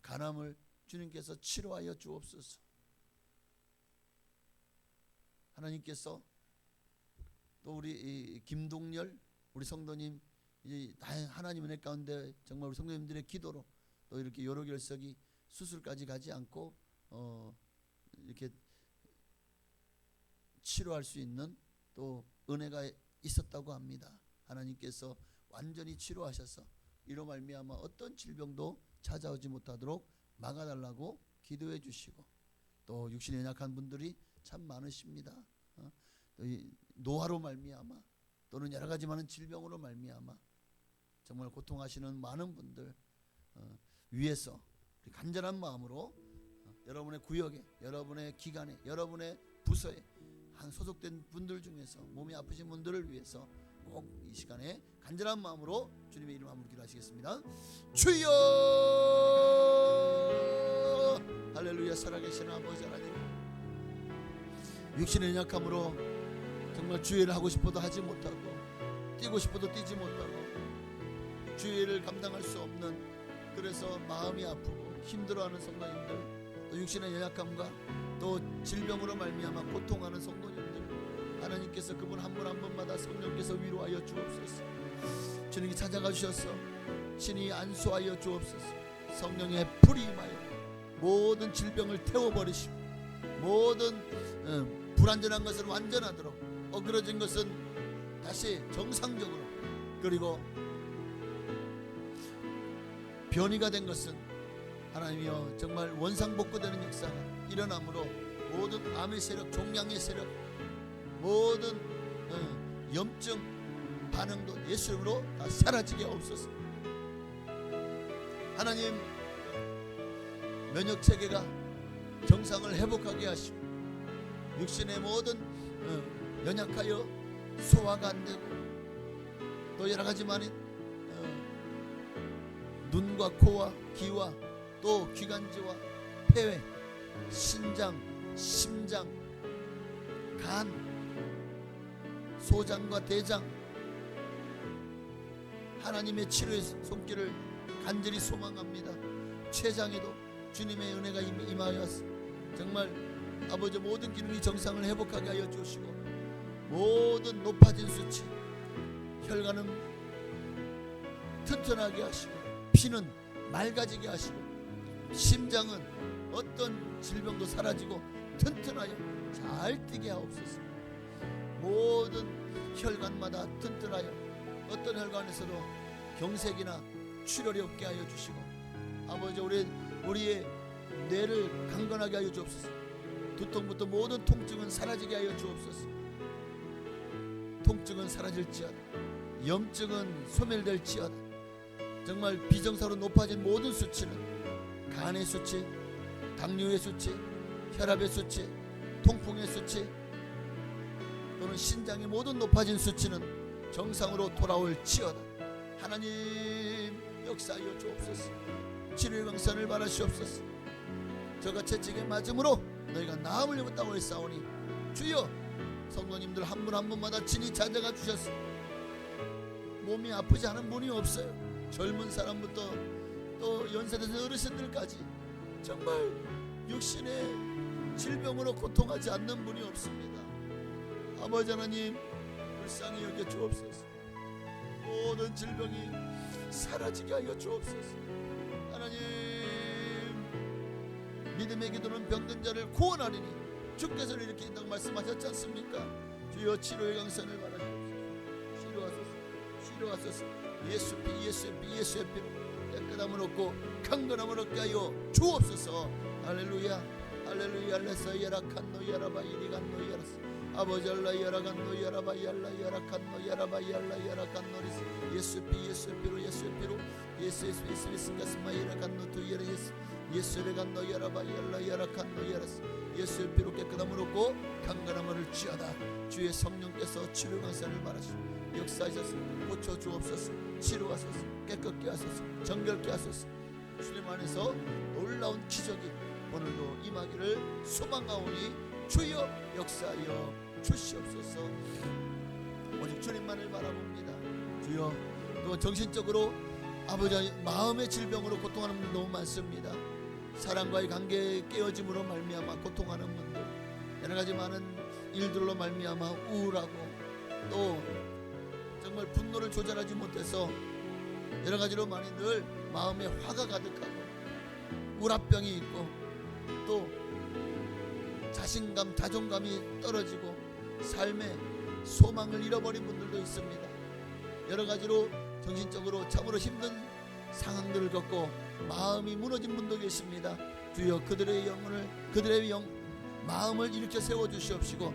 간암을 주님께서 치료하여 주옵소서. 하나님께서 또 우리 김동열 우리 성도님, 이제 하나님 은혜 가운데 정말 우리 성도님들의 기도로 또 이렇게 여러 결석이 수술까지 가지 않고 이렇게 치료할 수 있는 또 은혜가 있었다고 합니다. 하나님께서 완전히 치료하셔서 이로 말미암아 어떤 질병도 찾아오지 못하도록 막아달라고 기도해 주시고, 또 육신에 연약한 분들이 참 많으십니다. 또 이 노화로 말미암아 또는 여러 가지 많은 질병으로 말미암아 정말 고통하시는 많은 분들 위해서 간절한 마음으로 여러분의 구역에, 여러분의 기관에, 여러분의 부서에 한 소속된 분들 중에서 몸이 아프신 분들을 위해서 꼭 이 시간에 간절한 마음으로 주님의 이름 한번 기도하시겠습니다. 주여, 할렐루야. 살아계신 아버지 하나님, 육신의 연약함으로 정말 주의를 하고 싶어도 하지 못하고 뛰고 싶어도 뛰지 못하고 주의를 감당할 수 없는, 그래서 마음이 아프고 힘들어하는 성도님들, 또 육신의 연약함과 또 질병으로 말미암아 고통하는 성도님들, 하나님께서 그분 한 분 한 분마다 성령께서 위로하여 주옵소서. 주님이 찾아가 주셔서 신이 안수하여 주옵소서. 성령의 불이 임하여 모든 질병을 태워버리시고 모든 불완전한 것은 완전하도록, 어그러진 것은 다시 정상적으로, 그리고 변이가 된 것은 하나님이여 정말 원상복구되는 역사가 일어나므로 모든 암의 세력, 종양의 세력, 모든 염증 반응도 예수 이름으로 다 사라지게 하옵소서. 하나님, 면역 체계가 정상을 회복하게 하시고 육신의 모든 연약하여 소화가 안 되고 또 여러 가지 많은 눈과 코와 귀와 또 기관지와 폐회, 신장, 심장, 간, 소장과 대장, 하나님의 치료의 손길을 간절히 소망합니다. 췌장에도 주님의 은혜가 임하여서 정말 아버지 모든 기능이 정상을 회복하게 하여 주시고 모든 높아진 수치 혈관은 튼튼하게 하시고 피는 맑아지게 하시고 심장은 어떤 질병도 사라지고 튼튼하여 잘 뛰게 하옵소서. 모든 혈관마다 튼튼하여 어떤 혈관에서도 경색이나 출혈이 없게 하여 주시고 아버지 우리의 뇌를 강건하게 하여 주옵소서. 두통부터 모든 통증은 사라지게 하여 주옵소서. 통증은 사라질지어다. 염증은 소멸될지어다. 정말 비정상으로 높아진 모든 수치는 간의 수치, 당뇨의 수치, 혈압의 수치, 통풍의 수치 또는 신장의 모든 높아진 수치는 정상으로 돌아올지어다. 하나님 역사하여 주옵소서. 치료의 강산을 바라시옵소서. 저가 채찍에 맞음으로 너희가 나음을 입었다고 했사오니 주여 성도님들 한 분 한 분마다 친히 찾아가 주셨어. 몸이 아프지 않은 분이 없어요. 젊은 사람부터 또 연세대생 어르신들까지 정말 육신의 질병으로 고통하지 않는 분이 없습니다. 아버지 하나님 불쌍히 여겨 주옵소서. 모든 질병이 사라지게 하여 주옵소서. 하나님 믿음의 기도는 병든 자를 구원하리니 주께서 이렇게 인당 말씀하셨지 않습니까? 주여 치료의 강선을 바라시옵소서. 치료하소서. 예수의 피 예수의 피로 깨끗함을 얻고 강건함을 얻게 하여 주옵소서. 할렐루야 할렐루야. 알레사 야라칸노 야라바 이리간노 야라스 아버지 알라 야라간노 야라바 야라 야라칸노 야라바 야라 야라칸노리스 예수의 피로 예수의 스가스마 야라간노 두 야라 예수의 간노 야라바 야라 야라칸노 야라스 예수의 피로 깨끗함을 얻고 강건함을 얻지어다. 주의 성령께서 치료 강산을 바라시고 역사하셔서 고쳐 주옵소서. 치료하소서. 깨끗게 하소서. 정결케 하소서. 주님 안에서 놀라운 기적이 오늘도 임하기를 소망하오니 주여 역사하여 주시옵소서. 오직 주님만을 바라봅니다. 주여 또 정신적으로 아버지 마음의 질병으로 고통하는 분들 너무 많습니다. 사랑과의 관계 깨어짐으로 말미암아 고통하는 분들, 여러가지 많은 일들로 말미암아 우울하고 또 정말 분노를 조절하지 못해서 여러가지로 많이 늘 마음에 화가 가득하고 우라병이 있고 또 자신감, 자존감이 떨어지고 삶의 소망을 잃어버린 분들도 있습니다. 여러가지로 정신적으로 참으로 힘든 상황들을 겪고 마음이 무너진 분도 계십니다. 주여 그들의 영혼을 그들의 마음을 일으켜 세워주시옵시고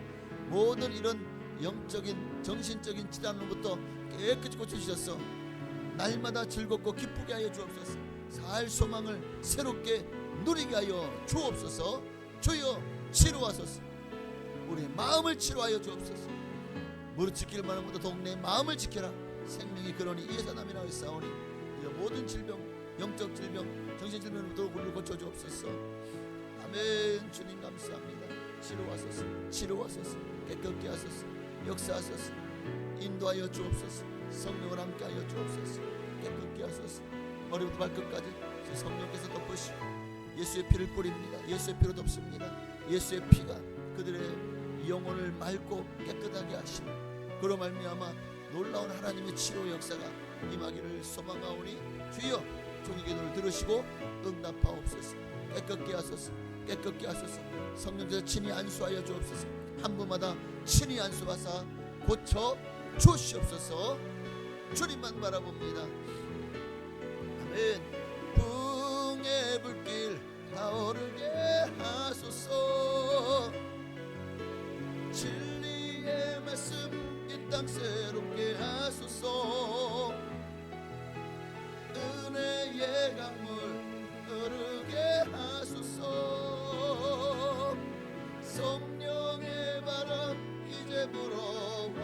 모든 이런 영적인 정신적인 질환으로부터 깨끗이 고쳐주셔서 날마다 즐겁고 기쁘게 하여 주옵소서. 살 소망을 새롭게 누리게 하여 주옵소서. 주여 치료하소서. 우리 마음을 치료하여 주옵소서. 무릇 지킬 만한 것도 동네의 마음을 지켜라. 생명이 그러니 예사남이라 했사오니 모든 질병, 영적 질병, 정신 질병으로부터 우리를 고쳐 주옵소서. 아멘. 주님 감사합니다. 치료하소서. 깨끗게 하소서. 역사하소서. 인도하여 주옵소서. 성령을 함께하여 주옵소서. 깨끗게 하소서. 머리부터 발끝까지 성령께서 덮으시고 예수의 피를 뿌립니다. 예수의 피로 덮습니다. 예수의 피가 그들의 영혼을 맑고 깨끗하게 하시고 그로 말미암아 놀라운 하나님의 치료 역사가 임하기를 소망하오니 주여 종의 기도를 들으시고 응답하옵소서. 깨끗게 하소서. 성령께서 친히 안수하여 주옵소서. 한 분마다 친히 안수하사 고쳐 주시옵소서. 주님만 바라봅니다. 아멘. 풍의 불길 타오르게 하소서. 진리의 말씀 이 땅 새롭게 하소서. 은혜의 강물 흐르게 하소서. 성령의 바람 이제 불어와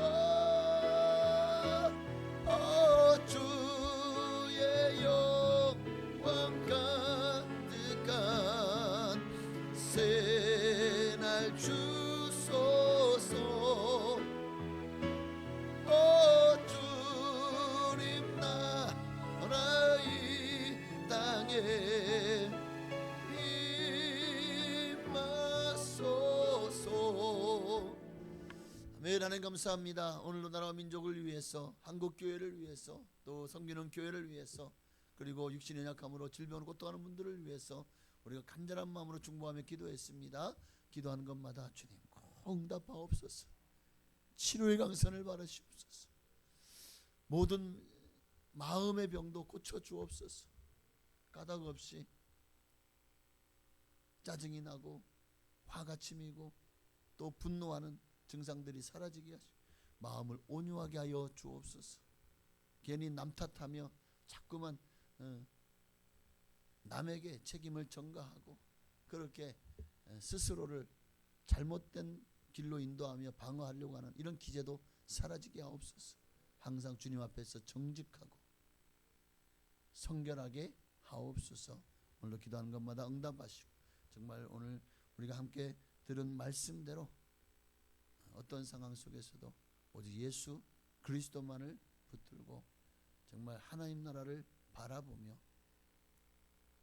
주의 영광 가득한 새날 주소서. 하나님 감사합니다. 오늘도 나라와 민족을 위해서, 한국 교회를 위해서, 또 섬기는 교회를 위해서, 그리고 육신의 약함으로 질병으로 고통하는 분들을 위해서 우리가 간절한 마음으로 중보하며 기도했습니다. 기도하는 것마다 주님 꼭 응답하옵소서. 치료의 강선을 바라시옵소서. 모든 마음의 병도 고쳐주옵소서. 까닭 없이 짜증이 나고 화가 치미고 또 분노하는 증상들이 사라지게 하시고 마음을 온유하게 하여 주옵소서. 괜히 남 탓하며 자꾸만 남에게 책임을 전가하고 그렇게 스스로를 잘못된 길로 인도하며 방어하려고 하는 이런 기제도 사라지게 하옵소서. 항상 주님 앞에서 정직하고 성결하게 하옵소서. 오늘도 기도하는 것마다 응답하시고 정말 오늘 우리가 함께 들은 말씀대로 어떤 상황 속에서도 오직 예수 그리스도만을 붙들고 정말 하나님 나라를 바라보며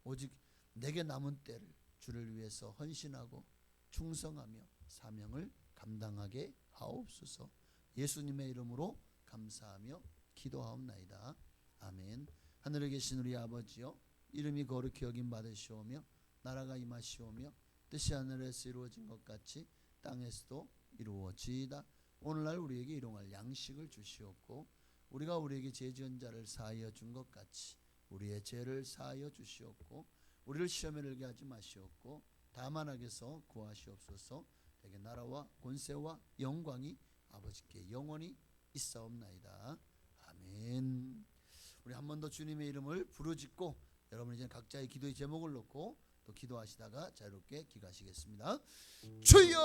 오직 내게 남은 때를 주를 위해서 헌신하고 충성하며 사명을 감당하게 하옵소서. 예수님의 이름으로 감사하며 기도하옵나이다. 아멘. 하늘에 계신 우리 아버지여, 이름이 거룩히 여김 받으시오며 나라가 임하시오며 뜻이 하늘에서 이루어진 것 같이 땅에서도 이루어지이다. 오늘날 우리에게 일용할 양식을 주시옵고 우리가 우리에게 죄 지은 자를 사하여 준 것 같이 우리의 죄를 사하여 주시옵고 우리를 시험에 들게 하지 마시옵고 다만 악에서 구하시옵소서. 내게 나라와 권세와 영광이 아버지께 영원히 있사옵나이다. 아멘. 우리 한 번 더 주님의 이름을 부르짖고 여러분 이제 각자의 기도의 제목을 놓고 또 기도하시다가 자유롭게 기가시겠습니다. 주여!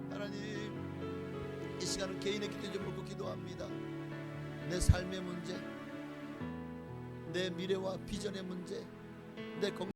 하나님, 이 시간은 개인의 기도의 제목을 놓고 기도합니다. 내 삶의 문제, 내 미래와 비전의 문제, 내